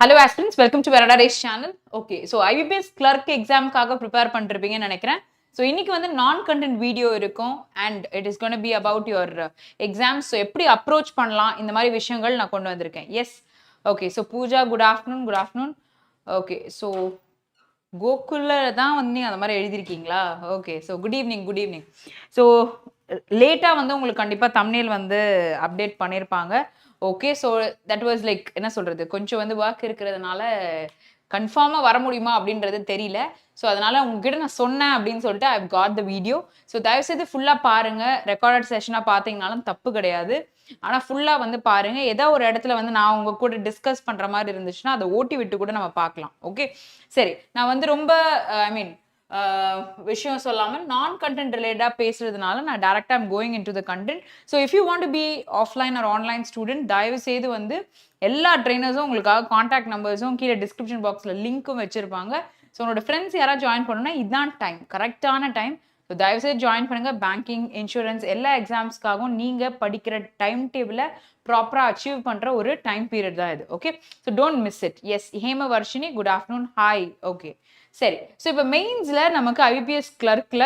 Hello aspirants, welcome to Paradise channel. Okay, so IBPS Clerk exam காக prepare பண்ணிருப்பீங்கன்னு நினைக்கிறேன். So இன்னைக்கு வந்து non-content video இருக்கும் and it is going to be about your exams. So எப்படி approach பண்ணலாம் இந்த மாதிரி விஷயங்கள் நான் கொண்டு வந்திருக்கேன். Yes. Okay, so Pooja, good afternoon, good afternoon. Okay, so கோகுல்ல தான் வந்து நீங்க அந்த மாதிரி எழுதிருக்கீங்களா? Okay, so good evening, good evening. So லேட்டா வந்து உங்களுக்கு கண்டிப்பா thumbnail வந்து அப்டேட் பண்ணிருப்பாங்க. Okay so that was like என்ன சொல்கிறது கொஞ்சம் வந்து ஒர்க் இருக்கிறதுனால கன்ஃபார்மாக வர முடியுமா அப்படின்றது தெரியல ஸோ அதனால் உங்ககிட்ட நான் சொன்னேன் அப்படின்னு சொல்லிட்டு I got the video so தயவுசெய்து ஃபுல்லாக பாருங்கள் ரெக்கார்டட் செஷனாக பார்த்தீங்கனாலும் தப்பு கிடையாது ஆனால் ஃபுல்லாக வந்து பாருங்கள் ஏதோ ஒரு இடத்துல வந்து நான் உங்க கூட டிஸ்கஸ் பண்ணுற மாதிரி இருந்துச்சுன்னா அதை ஓட்டி விட்டு கூட நம்ம பார்க்கலாம் ஓகே சரி நான் வந்து ரொம்ப ஐ மீன் விஷயம் சொல்லாமல் நான் கண்டென்ட் ரிலேட்டடாக பேசுறதுனால நான் டேரெக்டாக I'm going into the content so if you want to be offline or online student தயவு செய்து வந்து எல்லா ட்ரெயினர்ஸும் உங்களுக்காக கான்டாக்ட் நம்பர்ஸும் கீழே டிஸ்கிரிப்ஷன் பாக்ஸில் லிங்க்கும் வச்சிருப்பாங்க ஸோ உங்களோட ஃப்ரெண்ட்ஸ் யாராவது ஜாயின் பண்ணணும்னா இதுதான் டைம் கரெக்டான டைம் ஸோ தயவுசெய்து ஜாயின் பண்ணுங்கள் பேங்கிங் இன்சூரன்ஸ் எல்லா எக்ஸாம்ஸ்க்காகவும் நீங்கள் படிக்கிற டைம் டேபிளை ப்ராப்பராக அச்சீவ் பண்ணுற ஒரு டைம் பீரியட் தான் இது okay so don't miss it yes Hemavarshini good afternoon hi okay சரி ஸோ இப்போ மெயின்ஸில் நமக்கு ஐபிபிஎஸ் கிளர்க்கில்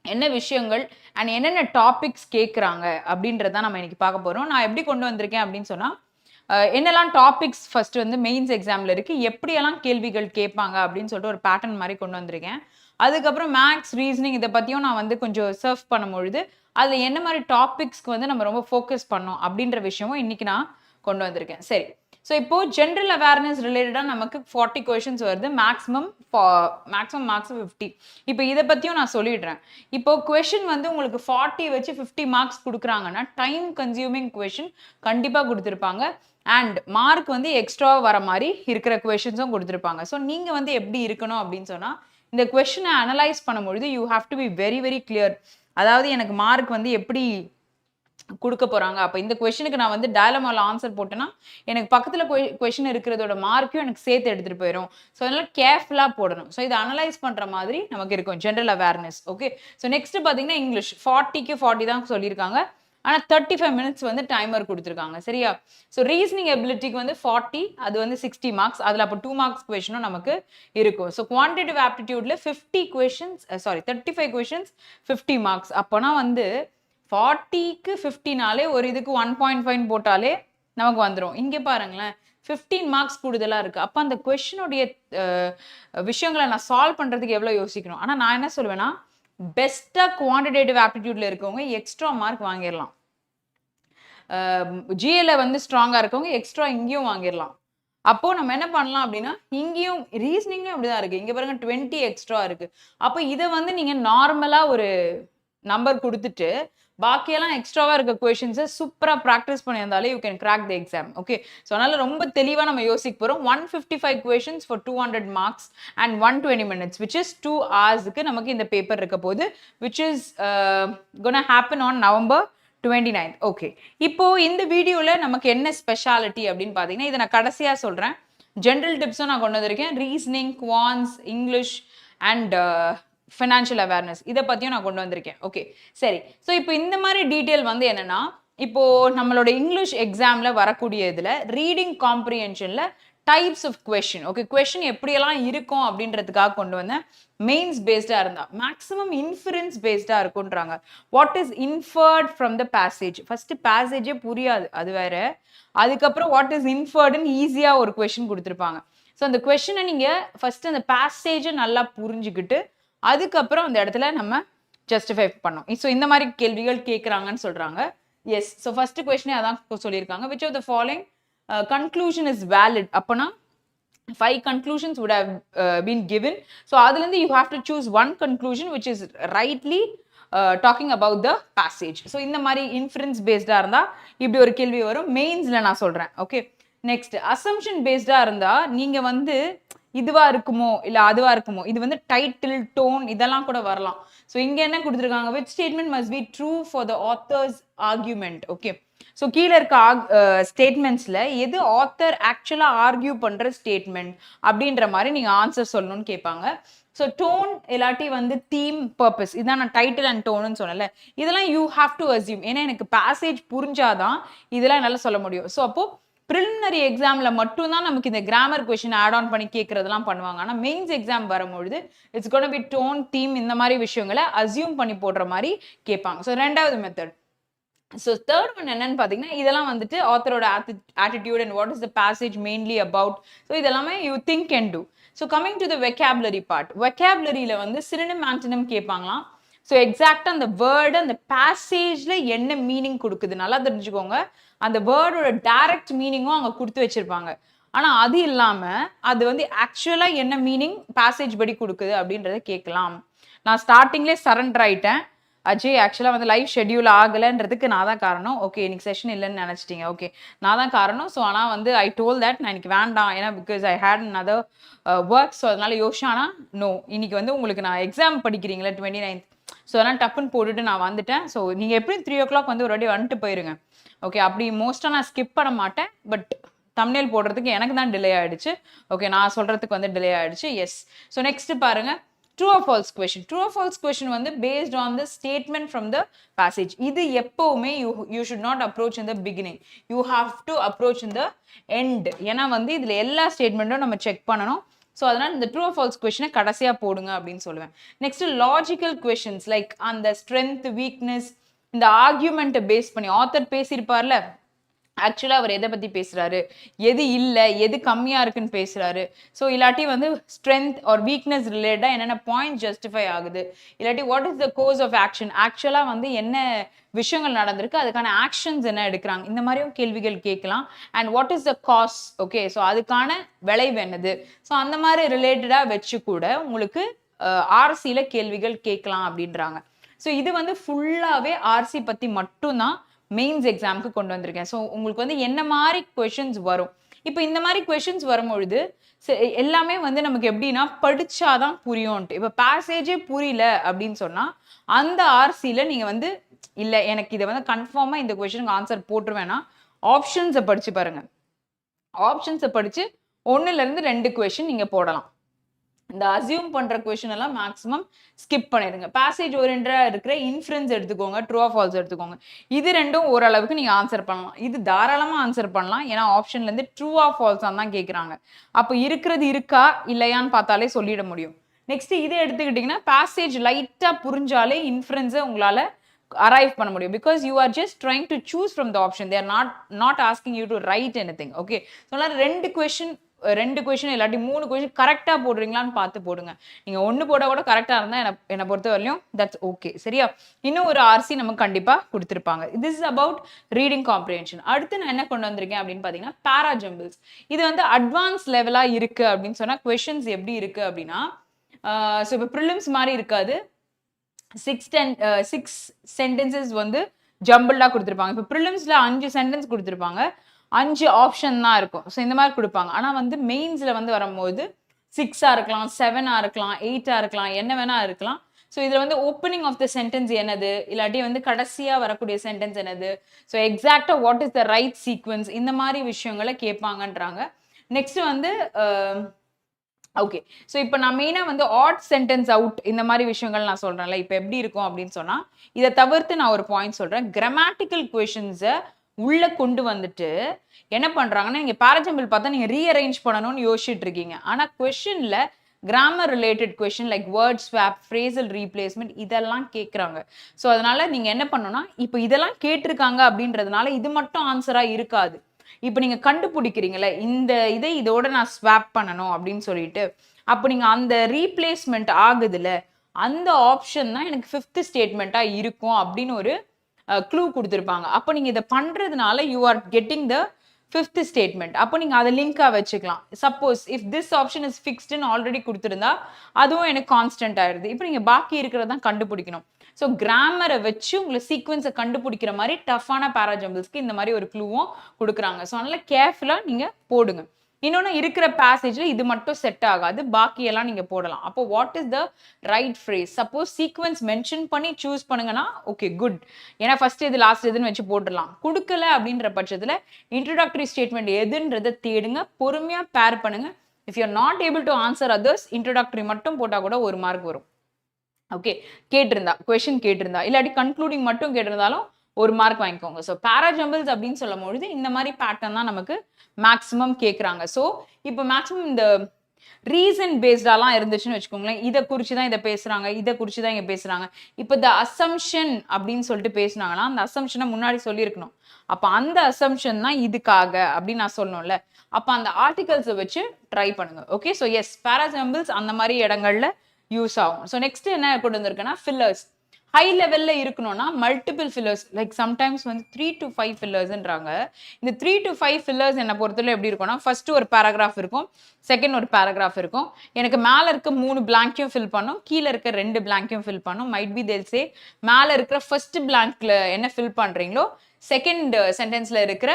என்ன விஷயங்கள் அண்ட் என்னென்ன டாபிக்ஸ் கேட்குறாங்க அப்படின்றத நம்ம இன்னைக்கு பார்க்க போகிறோம் நான் எப்படி கொண்டு வந்திருக்கேன் அப்படின்னு சொன்னால் என்னெல்லாம் டாபிக்ஸ் ஃபர்ஸ்ட் வந்து மெயின்ஸ் எக்ஸாமில் இருக்குது எப்படியெல்லாம் கேள்விகள் கேட்பாங்க அப்படின்னு சொல்லிட்டு ஒரு பேட்டர்ன் மாதிரி கொண்டு வந்திருக்கேன் அதுக்கப்புறம் மேக்ஸ் ரீசனிங் இதை பற்றியும் நான் வந்து கொஞ்சம் சர்வ் பண்ணும்பொழுது அதில் என்ன மாதிரி டாபிக்ஸ்க்கு வந்து நம்ம ரொம்ப ஃபோக்கஸ் பண்ணோம் அப்படின்ற விஷயமும் இன்னைக்கு நான் கொண்டு வந்திருக்கேன் சரி ஸோ இப்போ ஜென்ரல் அவேர்னஸ் ரிலேட்டடாக நமக்கு 40 கொஷின்ஸ் வருது மேக்ஸிமம் மார்க்ஸ் 50 இப்போ இதை பற்றியும் நான் சொல்லிடுறேன் இப்போ கொஷின் வந்து உங்களுக்கு 40 வச்சு 50 மார்க்ஸ் கொடுக்குறாங்கன்னா டைம் கன்சியூமிங் கொஷின் கண்டிப்பாக கொடுத்துருப்பாங்க அண்ட் மார்க் வந்து எக்ஸ்ட்ரா வர மாதிரி இருக்கிற கொஷின்ஸும் கொடுத்துருப்பாங்க ஸோ நீங்கள் வந்து எப்படி இருக்கணும் அப்படின்னு சொன்னால் இந்த கொஷினை அனலைஸ் பண்ணும்பொழுது you have to be very very clear அதாவது எனக்கு மார்க் வந்து எப்படி கொடுக்க போகிறாங்க அப்போ இந்த கொஷனுக்கு நான் வந்து டயலமாவில் ஆன்சர் போட்டேன்னா எனக்கு பக்கத்தில் கொஷின் இருக்கிறதோட மார்க்கையும் எனக்கு சேர்த்து எடுத்துகிட்டு போயிடும் ஸோ அதனால் கேர்ஃபுல்லாக போடணும் ஸோ இதை அனலைஸ் பண்ணுற மாதிரி நமக்கு இருக்கும் general awareness okay so next பார்த்தீங்கன்னா இங்கிலீஷ் 40க்கு 40 தான் சொல்லியிருக்காங்க ஆனால் 35 மினிட்ஸ் வந்து டைமர் கொடுத்துருக்காங்க சரியா ஸோ ரீசனிங் எபிலிட்டிக்கு வந்து 40 அது வந்து 60 மார்க்ஸ் அதில் அப்போ 2 மார்க்ஸ் கொஷனும் நமக்கு இருக்கும் ஸோ குவான்டிட்டிவ் ஆப்டிடியூட்ல 50 கொஷின்ஸ் 35 கொஷின்ஸ் 50 மார்க்ஸ் அப்போனா வந்து 40க்கு 50நாலே ஒரு இதுக்கு 1.5 போட்டாலே நமக்கு வந்துடும் இங்கே பாருங்களேன் 15 மார்க்ஸ் கூடுதலாக இருக்குது அப்போ அந்த கொஷனுடைய விஷயங்களை நான் சால்வ் பண்ணுறதுக்கு எவ்வளோ யோசிக்கணும் ஆனால் நான் என்ன சொல்லுவேன்னா பெஸ்ட்டாக குவான்டிடேட்டிவ் ஆப்டிடியூட்ல இருக்கவங்க எக்ஸ்ட்ரா மார்க் வாங்கிடலாம் ஜிஏல வந்து ஸ்ட்ராங்காக இருக்கவங்க எக்ஸ்ட்ரா இங்கேயும் வாங்கிடலாம் அப்போ நம்ம என்ன பண்ணலாம் அப்படின்னா இங்கேயும் ரீசனிங்கும் அப்படிதான் இருக்கு இங்கே பாருங்க 20 எக்ஸ்ட்ரா இருக்கு அப்போ இதை வந்து நீங்கள் நார்மலாக ஒரு நம்பர் கொடுத்துட்டு பாக்கியெல்லாம் எக்ஸ்ட்ராவாக இருக்க கொஷின்ஸை சூப்பராக ப்ராக்டிஸ் பண்ணியிருந்தாலே you can crack the exam okay so அதனால் ரொம்ப தெளிவாக நம்ம யோசிக்க போகிறோம் 155 questions for 200 marks and 120 minutes which is 2 ஹவர்ஸுக்கு நமக்கு இந்த பேப்பர் இருக்க போது which is gonna happen on November 29th okay இப்போ இந்த வீடியோவில் நமக்கு என்ன ஸ்பெஷாலிட்டி அப்படின்னு பார்த்தீங்கன்னா இதை நான் கடைசியாக சொல்கிறேன் ஜென்ரல் டிப்ஸும் நான் கொண்டு வந்திருக்கேன் reasoning quants English and financial awareness இதை பற்றியும் நான் கொண்டு வந்திருக்கேன் ஓகே சரி ஸோ இப்போ இந்த மாதிரி டீட்டெயில் வந்து என்னென்னா இப்போது நம்மளோட இங்கிலீஷ் எக்ஸாமில் வரக்கூடிய இதில் ரீடிங் காம்ப்ரிஹென்ஷனில் types of question okay question எப்படியெல்லாம் இருக்கும் அப்படின்றதுக்காக கொண்டு வந்தேன் மெயின்ஸ் பேஸ்டாக இருந்தால் மேக்ஸிமம் இன்ஃபரன்ஸ் பேஸ்டாக இருக்குன்றாங்க what is inferred from the passage first பேசேஜே புரியாது அது வேற அதுக்கப்புறம் வாட் இஸ் இன்ஃபர்டுன்னு ஈஸியாக ஒரு கொஷின் கொடுத்துருப்பாங்க ஸோ அந்த கொஷினை நீங்கள் ஃபஸ்ட்டு அந்த பேசேஜை நல்லா புரிஞ்சுக்கிட்டு அதுக்கப்புறம் அந்த இடத்துல நம்ம ஜஸ்டிஃபை பண்ணோம் ஸோ இந்த மாதிரி கேள்விகள் கேட்குறாங்கன்னு சொல்கிறாங்க எஸ் ஸோ ஃபர்ஸ்ட் கொஸ்டினே அதான் சொல்லியிருக்காங்க which of the following conclusion is valid அப்போனா 5 conclusions would have been given so அதுலேருந்து you have to choose 1 conclusion which is rightly talking about the passage so இந்த மாதிரி இன்ஃபரன்ஸ் பேஸ்டாக இருந்தால் இப்படி ஒரு கேள்வி வரும் மெயின்ஸில் நான் சொல்கிறேன் ஓகே நெக்ஸ்ட் அசம்ஷன் பேஸ்டாக இருந்தால் நீங்கள் வந்து இதுவா இருக்குமோ இல்லை அதுவா இருக்குமோ இது வந்து டைட்டில் டோன் இதெல்லாம் கூட வரலாம் ஸோ இங்கே என்ன கொடுத்துருக்காங்க which statement must be true for the authors argument okay so கீழே இருக்க ஸ்டேட்மெண்ட்ஸில் எது ஆத்தர் ஆக்சுவலாக ஆர்கியூ பண்ணுற ஸ்டேட்மெண்ட் அப்படின்ற மாதிரி நீங்கள் ஆன்சர் சொல்லணும்னு கேட்பாங்க ஸோ டோன் இல்லாட்டி வந்து தீம் பர்பஸ் இதான் நான் டைட்டில் அண்ட் டோனுன்னு சொன்னல இதெல்லாம் யூ ஹாவ் டு அசியூம் ஏன்னா எனக்கு பேசேஜ் புரிஞ்சாதான் இதெல்லாம் என்னால் சொல்ல முடியும் ஸோ அப்போது ப்ரிலிமினரி எக்ஸாமில் மட்டும்தான் நமக்கு இந்த கிராமர் கொஷின் ஆட் ஆன் பண்ணி கேட்குறதெல்லாம் பண்ணுவாங்க. ஆனால் மெயின்ஸ் எக்ஸாம் வரும்பொழுது it's gonna be done theme இந்த மாதிரி விஷயங்களை அசியூம் பண்ணி போடுற மாதிரி கேட்பாங்க. ஸோ ரெண்டாவது மெத்தட். ஸோ தேர்ட் ஒன் என்னன்னு பார்த்தீங்கன்னா, இதெல்லாம் வந்துட்டு ஆத்தரோட attitude and what is the passage mainly about. So இதெல்லாமே you think and do. So coming to the vocabulary part. வெக்காபுலரியில் வந்து சினோனிம் ஆன்டோனிம் கேட்பாங்களாம். ஸோ எக்ஸாக்டாக அந்த வேர்டு அந்த பேசேஜில் என்ன மீனிங் கொடுக்குது நல்லா தெரிஞ்சுக்கோங்க. அந்த வேர்டோட டைரக்ட் மீனிங்கும் அங்கே கொடுத்து வச்சிருப்பாங்க. ஆனால் அது இல்லாமல் அது வந்து ஆக்சுவலாக என்ன மீனிங் பேசேஜ் படி கொடுக்குது அப்படின்றத கேட்கலாம். நான் ஸ்டார்டிங்லேயே சரண்டர் ஆயிட்டேன். அஜய் ஆக்சுவலாக வந்து லைவ் ஷெட்யூல் ஆகலைன்றதுக்கு நான் தான் காரணம். ஓகே, இன்னைக்கு செஷன் இல்லைன்னு நினச்சிட்டீங்க. ஓகே, நான் தான் காரணம். ஸோ ஆனால் வந்து ஐ டோல் தட் நான் இன்னைக்கு வேண்டாம், ஏன்னா because I hate another work. So அதனால யோசிச்சானா நோ, இன்னைக்கு வந்து உங்களுக்கு நான் எக்ஸாம் படிக்கிறீங்களா 29th. ஸோ அதனால் டப்புன்னு போட்டுட்டு நான் வந்துட்டேன். ஸோ நீங்கள் எப்படியும் 3 o'clock வந்து ஒரு வாட்டி வந்துட்டு போயிருங்க. ஓகே, அப்படி மோஸ்ட்டாக நான் ஸ்கிப் பண்ண மாட்டேன். பட் தம்ப்நெயில் போடுறதுக்கு எனக்கு தான் டிலே ஆகிடுச்சு. ஓகே, நான் சொல்கிறதுக்கு வந்து டிலே ஆகிடுச்சு. எஸ். ஸோ நெக்ஸ்ட் பாருங்க, true or false question. True or false question வந்து based on the statement from the passage. இது எப்போவுமே you should not approach in the beginning, you have to approach in the end. ஏன்னா வந்து இதில் எல்லா ஸ்டேட்மெண்ட்டும் நம்ம check பண்ணணும். ஸோ அதனால் இந்த ட்ரூ ஆர் ஃபால்ஸ் கொஷினை கடைசியாக போடுங்க அப்படின்னு சொல்லுவேன். நெக்ஸ்ட் லாஜிக்கல் கொஷின்ஸ் லைக் அந்த ஸ்ட்ரென்த் வீக்னஸ் இந்த ஆர்கியூமெண்ட்டை பேஸ் பண்ணி ஆத்தர் பேசியிருப்பார்ல, ஆக்சுவலாக அவர் எதை பற்றி பேசுகிறாரு, எது இல்லை, எது கம்மியாக இருக்குன்னு பேசுகிறாரு. ஸோ இல்லாட்டி வந்து ஸ்ட்ரென்த் ஆர் வீக்னஸ் ரிலேட்டடாக என்னென்ன பாயிண்ட் ஜஸ்டிஃபை ஆகுது, இல்லாட்டி what is the course of action, ஆக்சுவலாக வந்து என்ன விஷயங்கள் நடந்திருக்கு, அதுக்கான ஆக்ஷன்ஸ் என்ன எடுக்கிறாங்க, இந்த மாதிரியும் கேள்விகள் கேட்கலாம். And what is the cause, okay, so அதுக்கான விளைவு என்னது. ஸோ அந்த மாதிரி ரிலேட்டடாக வச்சு கூட உங்களுக்கு ஆர்சியில் கேள்விகள் கேட்கலாம் அப்படின்றாங்க. ஸோ இது வந்து ஃபுல்லாகவே ஆர்சி பற்றி மட்டும்தான் மெயின்ஸ் எக்ஸாமுக்கு கொண்டு வந்திருக்கேன். ஸோ உங்களுக்கு வந்து என்ன மாதிரி கொஷின்ஸ் வரும். இப்போ இந்த மாதிரி கொஷின்ஸ் வரும்பொழுது எல்லாமே வந்து நமக்கு எப்படின்னா படிச்சாதான் புரியும்ட்டு. இப்போ பேசேஜே புரியல அப்படின்னு சொன்னால் அந்த ஆர்சியில் நீங்கள் வந்து இல்லை எனக்கு இதை வந்து கன்ஃபார்மாக இந்த கொஷனுக்கு ஆன்சர் போட்டுருவேன்னா ஆப்ஷன்ஸை படித்து பாருங்க. ஆப்ஷன்ஸை படித்து 1லேருந்து 2 கொஷின் நீங்கள் போடலாம். இந்த அசியூம் பண்ற கொஸ்டின் எல்லாம் மேக்ஸிமம் ஸ்கிப் பண்ணிடுங்க. பேசேஜ் ஓரியன்டா இருக்கிற இன்ஃபரன்ஸ் எடுத்துக்கோங்க, ட்ரூ ஆர் ஃபால்ஸ் எடுத்துக்கோங்க. இது ரெண்டும் ஓரளவுக்கு நீங்க ஆன்சர் பண்ணலாம். இது தாராளமா ஆன்சர் பண்ணலாம். ஏன்னா ஆப்ஷன்ல இருந்து ட்ரூ ஆர் ஃபால்ஸ் தான் கேட்குறாங்க. அப்போ இருக்கிறது இருக்கா இல்லையான்னு பார்த்தாலே சொல்லிட முடியும். நெக்ஸ்ட் இதை எடுத்துக்கிட்டீங்கன்னா பேசேஜ் லைட்டா புரிஞ்சாலே இன்ஃபரன்ஸை உங்களால arrive பண்ண முடியும். because you are just trying to choose from the option, they are not asking you to write anything. okay, so ரெண்டு கொஸ்டின் இல்லாட்டி 3 கொஸ்டின் கரெக்டா போடுறீங்களான்னு பார்த்து போடுங்க. நீங்க 1 போட கூட கரெக்டா இருந்தா என்ன பொறுத்த வரையும் தட்ஸ் ஓகே. சரியா? இன்னும் ஒரு ஆர்சி நமக்கு கண்டிப்பா கொடுத்திருப்பாங்க. this is about reading comprehension. அடுத்து நான் என்ன கொண்டு வந்திருக்கேன் அப்படின்னு பாத்தீங்கன்னா paraJumbles. இது வந்து அட்வான்ஸ் லெவலா இருக்கு அப்படின்னு சொன்னா கொஸ்டின்ஸ் எப்படி இருக்கு அப்படின்னா ஸோ இப்போ ப்ரிலிம்ஸ் மாதிரி இருக்காது. 6 சென்டென்சஸ் வந்து ஜம்பிள்டா கொடுத்துருப்பாங்க. இப்போ ப்ரிலிம்ஸ்ல 5 சென்டென்ஸ் கொடுத்துருப்பாங்க, 5 ஆப்ஷன் தான் இருக்கும். ஸோ இந்த மாதிரி கொடுப்பாங்க. ஆனால் வந்து மெயின்ஸ்ல வந்து வரும்போது 6ஆ இருக்கலாம், 7ஆ இருக்கலாம், 8ஆ இருக்கலாம், என்ன வேணா இருக்கலாம். ஸோ இதில் வந்து ஓப்பனிங் ஆஃப் த சென்டென்ஸ் என்னது, இல்லாட்டி வந்து கடைசியாக வரக்கூடிய சென்டென்ஸ் என்னது, ஸோ எக்ஸாக்டாக what is the right sequence, இந்த மாதிரி விஷயங்களை கேட்பாங்கன்றாங்க. நெக்ஸ்ட் வந்து ஓகே, ஸோ இப்போ நான் மெயினாக வந்து ஆட் சென்டென்ஸ் அவுட் இந்த மாதிரி விஷயங்கள் நான் சொல்கிறேன்ல, இப்போ எப்படி இருக்கும் அப்படின்னு சொன்னால் இதை தவிர்த்து நான் ஒரு பாயிண்ட் சொல்கிறேன். கிராமட்டிக்கல் கொஷின்ஸை உள்ளே கொண்டு வந்துட்டு என்ன பண்ணுறாங்கன்னா, நீங்கள் paraJumble பார்த்தா நீங்கள் ரீஅரேஞ்ச் பண்ணணும்னு யோசிச்சுட்டு இருக்கீங்க. ஆனால் கொஷினில் grammar related question like word swap, phrasal replacement இதெல்லாம் கேட்குறாங்க. ஸோ அதனால நீங்கள் என்ன பண்ணணும்னா, இப்போ இதெல்லாம் கேட்டிருக்காங்க அப்படின்றதுனால இது மட்டும் ஆன்சராக இருக்காது. இப்போ நீங்கள் கண்டுபிடிக்கிறீங்களே இந்த இதை இதோட நான் ஸ்வாப் பண்ணணும் அப்படின்னு சொல்லிட்டு, அப்போ நீங்கள் அந்த ரீப்ளேஸ்மெண்ட் ஆகுதுல அந்த ஆப்ஷன் தான் எனக்கு 5th ஸ்டேட்மெண்ட்டாக இருக்கும் அப்படின்னு ஒரு க்ளூ கொடுத்துருப்பாங்க. அப்போ நீங்கள் இதை பண்ணுறதுனால you are getting the 5th statement. அப்போ நீங்கள் அதை லிங்காக வச்சுக்கலாம். Suppose if this option is ஃபிக்ஸ்டுன்னு ஆல்ரெடி கொடுத்துருந்தா அதுவும் எனக்கு கான்ஸ்டன்ட் ஆயிடுது. இப்போ நீங்கள் பாக்கி இருக்கிறதான் கண்டுபிடிக்கணும். ஸோ கிராமரை வச்சு உங்களை சீக்வன்ஸை கண்டுபிடிக்கிற மாதிரி டஃப்பான paraJumblesக்கு இந்த மாதிரி ஒரு க்ளூவும் கொடுக்குறாங்க. ஸோ அதனால கேர்ஃபுல்லாக நீங்கள் போடுங்க. இன்னொன்று இருக்கிற பேசேஜில் இது மட்டும் செட் ஆகாது, பாக்கியெல்லாம் நீங்கள் போடலாம். அப்போ what is the right phrase, suppose sequence mention பண்ணி சூஸ் பண்ணுங்கன்னா ஓகே குட், ஏன்னா ஃபர்ஸ்ட் இது லாஸ்ட் எதுன்னு வச்சு போட்டுடலாம். கொடுக்கல அப்படின்ற பட்சத்தில் இன்ட்ரோடக்டரி ஸ்டேட்மெண்ட் எதுன்றதை தேடுங்க, பொறுமையாக பேர் பண்ணுங்க. If you R not able to answer others, introductory மட்டும் போட்டால் கூட 1 மார்க் வரும். ஓகே, கொஷின் கேட்டிருந்தா இல்லாட்டி கன்க்ளூடிங் மட்டும் கேட்டிருந்தாலும் 1 மார்க் வாங்கிக்கோங்க. ஸோ பேராஜம்பிள்ஸ் அப்படின்னு சொல்லும் பொழுது இந்த மாதிரி பேட்டர்ன் தான் நமக்கு மேக்ஸிமம் கேட்குறாங்க. ஸோ இப்போ மேக்ஸிமம் இந்த ரீசன் பேஸ்டாலாம் இருந்துச்சுன்னு வச்சுக்கோங்களேன், இதை குறித்து தான் இதை பேசுகிறாங்க, இதை குறித்து தான் இங்கே பேசுகிறாங்க. இப்போ த அசம்ஷன் அப்படின்னு சொல்லிட்டு பேசுனாங்கன்னா அந்த அசம்ஷனை முன்னாடி சொல்லியிருக்கணும். அப்போ அந்த அசம்ஷன் தான் இதுக்காக அப்படின்னு நான் சொல்லணும்ல. அப்போ அந்த ஆர்டிகல்ஸை வச்சு ட்ரை பண்ணுங்க. ஓகே, ஸோ எஸ் பேராஜம்பிள்ஸ் அந்த மாதிரி இடங்கள்ல யூஸ் ஆகும். ஸோ நெக்ஸ்ட் என்ன கொண்டு வந்திருக்கேன்னா ஃபில்லர்ஸ். ஹை லெவல்ல இருக்கணும்னா மல்டிபிள் ஃபில்லர்ஸ் லைக் சம்டைம்ஸ் வந்து 3 to 5 ஃபில்லர்ஸ்ன்றாங்க. இந்த 3 to 5 ஃபில்லர்ஸ் என்ன பொறுத்தவரை எப்படி இருக்கும்னா ஃபர்ஸ்ட் ஒரு பேராகிராஃப் இருக்கும், செகண்ட் ஒரு பேராகிராஃப் இருக்கும். எனக்கு மேல இருக்க 3 பிளாங்கையும் ஃபில் பண்ணும், கீழே இருக்க 2 பிளாங்கையும் ஃபில் பண்ணும். மைட் பி தேல் சே மேல இருக்கிற ஃபர்ஸ்ட் பிளாங்க்ல என்ன ஃபில் பண்றீங்களோ செகண்ட் சென்டென்ஸ்ல இருக்கிற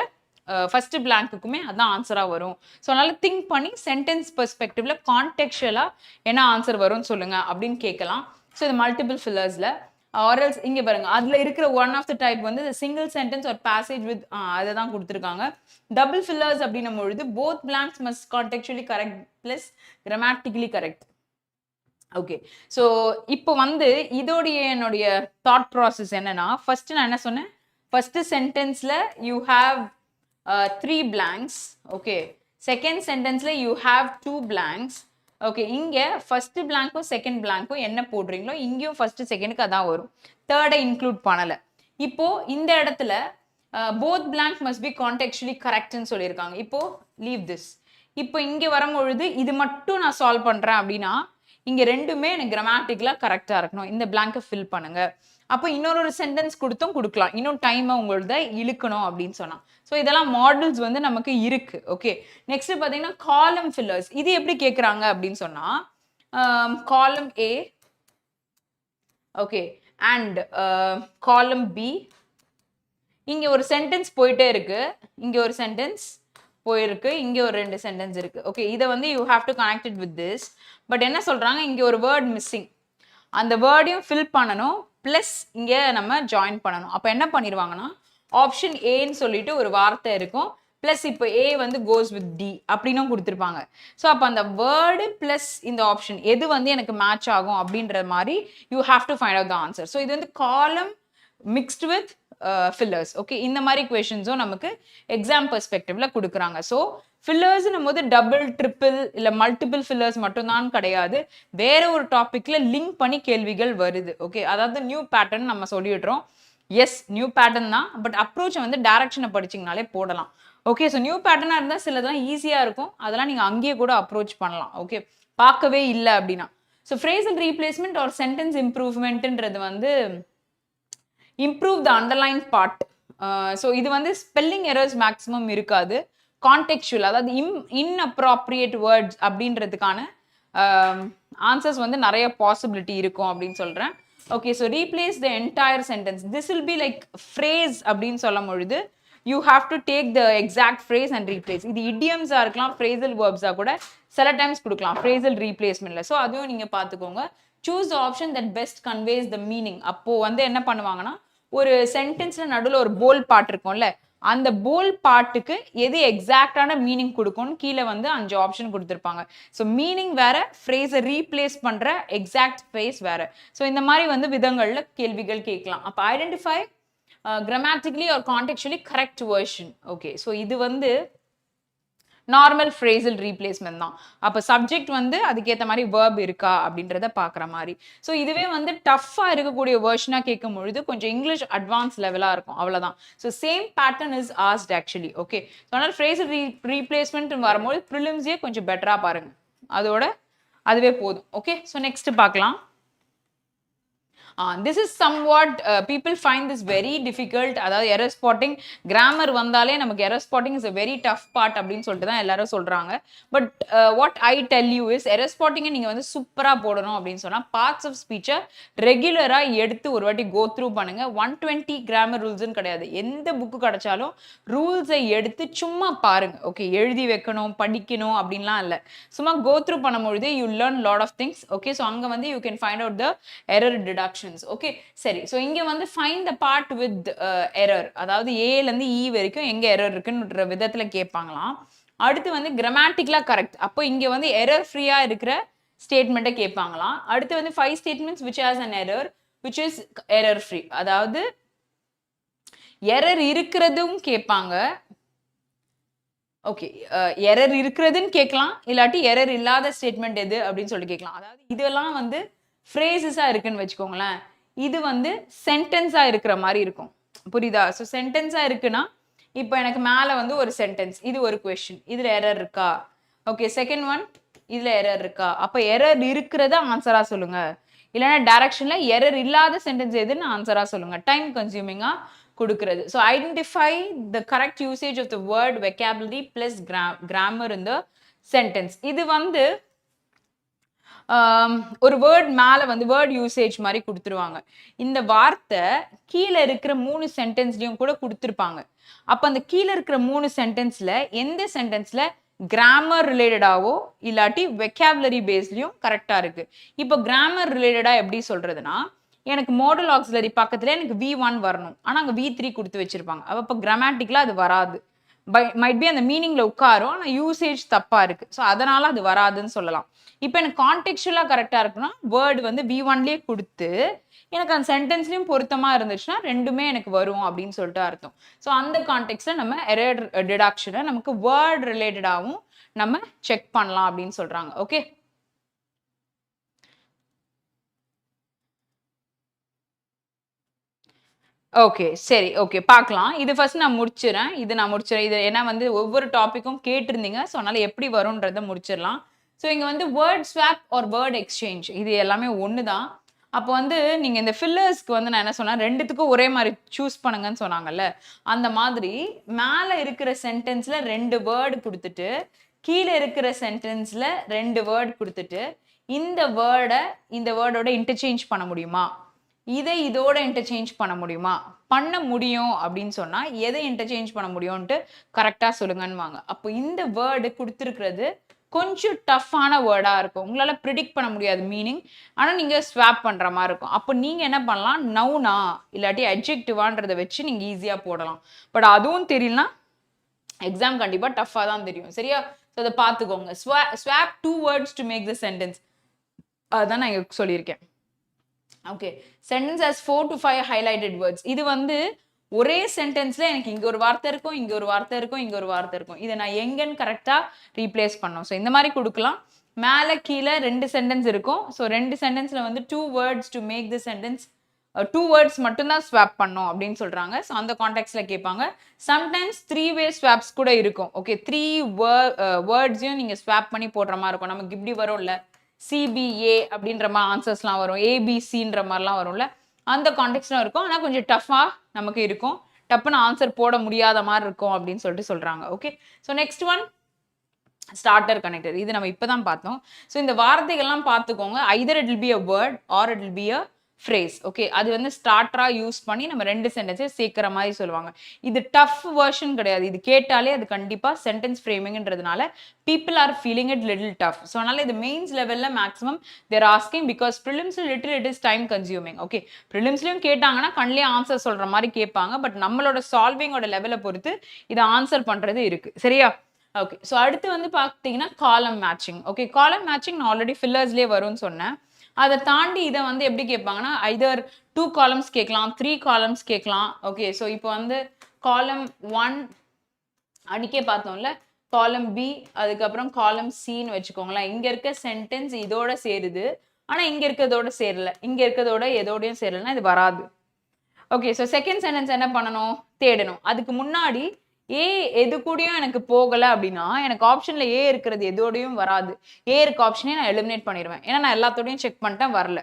ஃபர்ஸ்ட் பிளாங்க்குமே அதான் ஆன்சரா வரும். ஸோ அதனால திங்க் பண்ணி சென்டென்ஸ் பெர்ஸ்பெக்டிவ்ல கான்டெக்சுவலா என்ன ஆன்சர் வரும்னு சொல்லுங்க அப்படின்னு கேட்கலாம். ஸோ இது மல்டிபிள் ஃபில்லர்ஸ்ல ஆரல்ஸ் இங்க பாருங்க அதுல இருக்கிற ஒன் ஆஃப் த டைப் வந்து சிங்கிள் சென்டென்ஸ் ஒரு பேசேஜ் வித் அதை தான் கொடுத்துருக்காங்க. டபுள் ஃபில்லர்ஸ் அப்படின்னும் பொழுது both blanks must contextually correct plus grammatically correct. Okay, so இப்போ வந்து இதோடைய என்னுடைய தாட் ப்ராசஸ் என்னன்னா ஃபர்ஸ்ட் நான் என்ன சொன்னேன், ஃபர்ஸ்ட் சென்டென்ஸ்ல you have 3 blanks. Okay, second சென்டென்ஸ்ல யூ ஹாவ் 2 blanks. ஓகே, இங்க ஃபர்ஸ்ட் பிளாங்க்கும் செகண்ட் பிளாங்க்கும் என்ன போடுறீங்களோ இங்கேயும் ஃபர்ஸ்ட் செகண்டுக்கு அதான் வரும், தேர்டை இன்க்ளூட் பண்ணல. இப்போ இந்த இடத்துல both blank must be contextually கரெக்ட்னு சொல்லியிருக்காங்க. இப்போ லீவ் திஸ். இப்போ இங்க வரும்பொழுது இது மட்டும் நான் சால்வ் பண்றேன் அப்படின்னா இங்க ரெண்டுமே எனக்கு கிராமட்டிக்கலா கரெக்டா இருக்கணும். இந்த பிளாங்கை ஃபில் பண்ணுங்க. அப்போ இன்னொரு சென்டென்ஸ் கொடுத்தும் கொடுக்கலாம், இன்னும் டைமை உங்களோட இழுக்கணும் அப்படின்னு சொன்னா. ஸோ இதெல்லாம் மாடல்ஸ் வந்து நமக்கு இருக்கு. ஓகே, நெக்ஸ்ட் பார்த்தீங்கன்னா காலம் ஃபில்லர்ஸ். இது எப்படி கேட்குறாங்க அப்படின்னு சொன்னா காலம் ஏ, ஓகே, அண்ட் காலம் பி. இங்க ஒரு சென்டென்ஸ் போயிட்டே இருக்கு, இங்க ஒரு சென்டென்ஸ் போயிருக்கு, இங்க ஒரு 2 சென்டென்ஸ் இருக்கு. ஓகே, இதை வந்து you have to connect it with this. But என்ன சொல்றாங்க, இங்க ஒரு வேர்ட் மிஸ்ஸிங், அந்த வேர்டையும் ஃபில் பண்ணணும் பிளஸ் இங்க நம்ம ஜாயின் பண்ணணும். அப்போ என்ன பண்ணிடுவாங்கன்னா ஆப்ஷன் ஏன்னு சொல்லிட்டு ஒரு வார்த்தை இருக்கும், பிளஸ் இப்போ ஏ வந்து கோஸ் வித் டி அப்படின்னும் கொடுத்துருப்பாங்க. ஸோ அப்போ அந்த வேர்டு பிளஸ் இந்த ஆப்ஷன் எது வந்து எனக்கு மேட்ச் ஆகும் அப்படின்ற மாதிரி you have to find out the answer. So இது வந்து காலம் மிக்ஸ்ட் வித் ஃபில்லர்ஸ். ஓகே, இந்த மாதிரி கொஷின்ஸும் நமக்கு எக்ஸாம் பெர்ஸ்பெக்டிவ்ல கொடுக்குறாங்க. ஸோ ஃபில்லர்ஸ்னும் போது டபுள் ட்ரிபிள் இல்லை மல்டிபிள் ஃபில்லர்ஸ் மட்டும்தான் கிடையாது, வேற ஒரு டாபிக்ல லிங்க் பண்ணி கேள்விகள் வருது. ஓகே, அதாவது நியூ பேட்டர்ன் நம்ம சொல்லிடுறோம். எஸ், நியூ பேட்டர்ன் தான், பட் அப்ரோச்சை வந்து டைரக்ஷனை படிச்சிங்கனாலே போடலாம். ஓகே, ஸோ நியூ பேட்டர்னாக இருந்தால் சிலதெல்லாம் ஈஸியாக இருக்கும், அதெல்லாம் நீங்கள் அங்கேயே கூட அப்ரோச் பண்ணலாம். ஓகே, பார்க்கவே இல்லை அப்படின்னா. So phrasal replacement or sentence இம்ப்ரூவ்மெண்ட்ன்றது வந்து improve the underline part. So இது வந்து ஸ்பெல்லிங் எரர்ஸ் மேக்ஸிமம் இருக்காது, கான்டெக்சுவல் அதாவது இன்அப்ராப்ரியேட் வேர்ட்ஸ் அப்படின்றதுக்கான ஆன்சர்ஸ் வந்து நிறைய பாசிபிலிட்டி இருக்கும் அப்படின்னு சொல்கிறேன். Okay, so replace the entire sentence. This will be like phrase அப்படின்னு சொல்லும் பொழுது you have to take the exact phrase and replace. இது இடியம்ஸாக இருக்கலாம், ஃப்ரேசல் வேர்ப்ஸாக கூட சில டைம்ஸ் கொடுக்கலாம் ஃப்ரேசல் ரீப்ளேஸ்மெண்ட்ல. ஸோ அதுவும் நீங்கள் பார்த்துக்கோங்க. Choose the option that best conveys the meaning. அப்போ வந்து என்ன பண்ணுவாங்கன்னா ஒரு சென்டென்ஸ்ல நடுவில் ஒரு போல் பார்ட் இருக்கும்ல, அந்த போல் பார்ட்டுக்கு எது எக்ஸாக்டான மீனிங் கொடுக்கும்னு கீழே வந்து 5 ஆப்ஷன் கொடுத்துருப்பாங்க. ஸோ மீனிங் வேற, ஃப்ரேஸை ரீப்ளேஸ் பண்ற எக்ஸாக்ட் ஃப்ரேஸ் வேற. ஸோ இந்த மாதிரி வந்து விதங்கள்ல கேள்விகள் கேட்கலாம். அப்போ identify grammatically or contextually correct version. Okay, so இது வந்து நார்மல் ஃப்ரேசல் ரீப்ளேஸ்மெண்ட் தான். அப்போ சப்ஜெக்ட் வந்து அதுக்கேற்ற மாதிரி வேர்ப் இருக்கா அப்படின்றத பார்க்குற மாதிரி. ஸோ இதுவே வந்து டஃப்பாக இருக்கக்கூடிய வேர்ஷனாக கேட்கும் பொழுது கொஞ்சம் இங்கிலீஷ் அட்வான்ஸ் லெவலாக இருக்கும், அவ்வளோதான். So same pattern is asked actually. Okay, so அதனால் ஃப்ரேசல் ரீப்ளேஸ்மெண்ட் வரும்போது ப்ரிலிம்ஸே கொஞ்சம் பெட்டராக பாருங்க, அதோட அதுவே போதும். ஓகே, ஸோ நெக்ஸ்ட் பார்க்கலாம். This is somewhat people find this very difficult. அதாவது error spotting, grammar வந்தாலே நமக்கு error spotting is a very tough part அப்படின்னு சொல்லிட்டு தான் எல்லாரும் சொல்றாங்க. But what I tell you is error spotting நீங்க வந்து சூப்பரா போடணும் அப்படின்னு சொன்னா parts of speech ரெகுலரா எடுத்து ஒரு வாட்டி go through பண்ணுங்க. 120 grammar rulesன்னு கிடையாது, எந்த புக்கு கிடைச்சாலும் ரூல்ஸை எடுத்து சும்மா பாருங்க. ஓகே, எழுதி வைக்கணும் படிக்கணும் அப்படின்லாம் இல்லை, சும்மா go through பண்ணும்பொழுது you learn lot of things. Okay, so அங்கே வந்து you can find out the error deduction. Okay, சரி. சோ இங்க வந்து find the part with error, அதாவது ஏல இருந்து ஈ வரைக்கும் எங்க எரர் இருக்குன்ற விதத்துல கேட்பாங்களாம். அடுத்து வந்து கிராமட்டிக்கலா கரெக்ட், அப்போ இங்க வந்து எரர் ஃப்ரீயா இருக்கிற ஸ்டேட்மெண்ட்டை கேட்பாங்களாம். அடுத்து வந்து 5 statements which has an error which is error free, அதாவது எரர் இருக்கிறதும் கேட்பாங்க. ஓகே, எரர் இருக்கிறதுன்னு கேட்கலாம், இல்லாட்டி எரர் இல்லாத ஸ்டேட்மெண்ட் எது அப்படின்னு சொல்லிட்டு கேட்கலாம். அதாவது இதெல்லாம் வந்து ஃப்ரேசஸா இருக்குன்னு வச்சுக்கோங்களேன். இது வந்து சென்டென்ஸா இருக்கிற மாதிரி இருக்கும். புரியுதா? ஸோ சென்டென்ஸா இருக்குன்னா இப்போ எனக்கு மேலே வந்து ஒரு சென்டென்ஸ், இது ஒரு கொஸ்டின், இதுல எரர் இருக்கா? ஓகே, செகண்ட் ஒன், இதுல எரர் இருக்கா? அப்போ எரர் இருக்கிறத ஆன்சரா சொல்லுங்க, இல்லைன்னா டைரக்ஷன்ல எரர் இல்லாத சென்டென்ஸ் எதுன்னு ஆன்சரா சொல்லுங்க. டைம் கன்சியூமிங்கா கொடுக்கிறது. So identify the correct usage of the word vocabulary plus grammar in the sentence. இது வந்து ஒரு வேர்ட் மேலே வந்து வேர்ட் யூசேஜ் மாதிரி கொடுத்துருவாங்க. இந்த வார்த்தை கீழே இருக்கிற 3 சென்டென்ஸ்லையும் கூட கொடுத்துருப்பாங்க. அப்போ அந்த கீழே இருக்கிற 3 சென்டென்ஸில் எந்த சென்டென்ஸில் கிராமர் ரிலேட்டடாவோ இல்லாட்டி வெக்காபுலரி பேஸ்லையும் கரெக்டாக இருக்குது. இப்போ கிராமர் ரிலேட்டடாக எப்படி சொல்கிறதுனா, எனக்கு மாடல் ஆக்சிலரி பக்கத்தில் எனக்கு V1 வரணும், ஆனால் அங்கே V3 கொடுத்து வச்சுருப்பாங்க. அப்போ கிராமட்டிக்கலாக அது வராது. மைட் பி அந்த மீனிங்கில் உட்காரும், ஆனால் யூசேஜ் தப்பாக இருக்குது. ஸோ அதனால் அது வராதுன்னு சொல்லலாம். இப்போ எனக்கு கான்டெக்சுவலாக கரெக்டாக இருக்குன்னா வேர்டு வந்து V1லேயே கொடுத்து எனக்கு அந்த சென்டென்ஸ்லையும் பொருத்தமாக இருந்துச்சுன்னா ரெண்டுமே எனக்கு வரும் அப்படின்னு சொல்லிட்டு அர்த்தம். ஸோ அந்த கான்டெக்ட்ல நம்ம எரர் டிடக்ஷனை நமக்கு வேர்ட் ரிலேட்டடாகவும் நம்ம செக் பண்ணலாம் அப்படின்னு சொல்கிறாங்க. ஓகே, ஓகே, சரி, ஓகே, பார்க்கலாம். இது ஃபர்ஸ்ட் நான் முடிச்சிடறேன். இது ஏன்னா வந்து ஒவ்வொரு டாப்பிக்கும் கேட்டிருந்தீங்க. ஸோ அதனால எப்படி வரும்ன்றதை முடிச்சிடலாம். ஸோ இங்கே வந்து word swap or word exchange இது எல்லாமே ஒன்று தான். அப்போ வந்து நீங்கள் இந்த ஃபில்லர்ஸ்க்கு வந்து நான் என்ன சொன்னேன், ரெண்டுத்துக்கும் ஒரே மாதிரி சூஸ் பண்ணுங்கன்னு சொன்னாங்கல்ல, அந்த மாதிரி மேலே இருக்கிற சென்டென்ஸில் 2 வேர்டு கொடுத்துட்டு கீழே இருக்கிற சென்டென்ஸில் 2 வேர்டு கொடுத்துட்டு இந்த வேர்டோட இன்டர்சேஞ்ச் பண்ண முடியுமா, இதை இதோட இன்டர்சேஞ்ச் பண்ண முடியுமா, பண்ண முடியும் அப்படின்னு சொன்னால் எதை இன்டர்சேஞ்ச் பண்ண முடியும்ன்ட்டு கரெக்டாக சொல்லுங்கன்னு. அப்போ இந்த வேர்டு கொடுத்துருக்கிறது கொஞ்சம் டஃப்பான வேர்டாக இருக்கும், உங்களால் ப்ரிடிக்ட் பண்ண முடியாது மீனிங், ஆனால் நீங்கள் ஸ்வாப் பண்ணுற மாதிரி இருக்கும். அப்போ நீங்கள் என்ன பண்ணலாம், நவுனா இல்லாட்டி அட்ஜெக்டிவான்றதை வச்சு நீங்கள் ஈஸியாக போடலாம். பட் அதுவும் தெரியலனா எக்ஸாம் கண்டிப்பாக டஃப்பாக தான் தெரியும். சரியா? ஸோ அதை பார்த்துக்கோங்க. Swap 2 words to make the sentence, அதுதான் நான் இங்கே சொல்லியிருக்கேன். Okay, sentence has 4 to 5 highlighted words. இது வந்து ஒரே சென்டென்ஸ்ல எனக்கு இங்க ஒரு வார்த்தை இருக்கும், இங்க ஒரு வார்த்தை இருக்கும், இங்க ஒரு வார்த்தை இருக்கும். இதை நான் எங்கன்னு கரெக்டா ரீப்ளேஸ் பண்ணணும். ஸோ இந்த மாதிரி கொடுக்கலாம். மேலே கீழே 2 சென்டென்ஸ் இருக்கும். ஸோ 2 சென்டென்ஸ்ல வந்து 2 words to make the sentence, 2 words மட்டும்தான் ஸ்வாப் பண்ணணும் அப்படின்னு சொல்றாங்க. ஸோ அந்த கான்டெக்ட்ல கேட்பாங்க. சம்டைம்ஸ் 3-way ஸ்வாப்ஸ் கூட இருக்கும். ஓகே, 3 வேர்ட்ஸையும் நீங்க ஸ்வாப் பண்ணி போடுற மாதிரி இருக்கும். நமக்கு இப்படி வரும்ல, CBA அப்படின்ற மாதிரி ஆன்சர்ஸ்லாம் வரும், ABCன்ற மாதிரிலாம் வரும்ல, அந்த கான்டெக்ட்லாம் இருக்கும். ஆனால் கொஞ்சம் டஃப்பாக நமக்கு இருக்கும், டப்புன்னு ஆன்சர் போட முடியாத மாதிரி இருக்கும் அப்படின்னு சொல்லிட்டு சொல்கிறாங்க. Okay, so next one starter connector. இது நம்ம இப்போ தான் பார்த்தோம். ஸோ இந்த வார்த்தைகள்லாம் பார்த்துக்கோங்க. Hyder it will be a word R it will be a phrase. Okay, அது வந்து ஸ்டார்டரா யூஸ் பண்ணி நம்ம 2 சென்டென்ஸை சேர்க்கிற மாதிரி சொல்லுவாங்க. இது டஃப் வெர்ஷன் கிடையாது. இது கேட்டாலே அது கண்டிப்பாக சென்டென்ஸ் ஃப்ரேமிங்ன்றதுனால people are feeling it little tough. So அதனால இது மெயின்ஸ் லெவலில் maximum they're asking, because prelims little it is time consuming. Okay, ப்ரிலிம்ஸ்லையும் கேட்டாங்கன்னா கண்ணிலே ஆன்சர் சொல்கிற மாதிரி கேட்பாங்க. பட் நம்மளோட சால்விங்கோட லெவலை பொறுத்து இதை ஆன்சர் பண்ணுறது இருக்குது. சரியா? ஓகே, ஸோ அடுத்து வந்து பார்த்தீங்கன்னா காலம் மேட்சிங். ஓகே, காலம் மேட்சிங் நான் ஆல்ரெடி ஃபில்லர்ஸ்லேயே வரும்னு சொன்னேன். அதை தாண்டி இதை வந்து எப்படி கேட்பாங்கன்னா ஐதர் 2 காலம்ஸ் கேட்கலாம், 3 காலம்ஸ் கேட்கலாம். ஓகே, ஸோ இப்போ வந்து காலம் 1 அன்னைக்கே பார்த்தோம்ல, காலம் B, அதுக்கப்புறம் காலம் Cன்னு வச்சுக்கோங்களேன். இங்கே இருக்க சென்டென்ஸ் இதோட சேருது, ஆனால் இங்கே இருக்கிறதோட சேரல, இங்கே இருக்கிறதோட எதோடையும் சேரலைன்னா இது வராது. ஓகே, ஸோ செகண்ட் சென்டென்ஸ் என்ன பண்ணணும், தேடணும். அதுக்கு முன்னாடி ஏ எது கூடயும் எனக்கு போகலை அப்படின்னா எனக்கு ஆப்ஷனில் ஏ இருக்கிறது எதோடையும் வராது. ஏ இருக்க ஆப்ஷனே நான் எலிமினேட் பண்ணிடுவேன், ஏன்னா நான் எல்லாத்தோடையும் செக் பண்ணிட்டேன், வரல.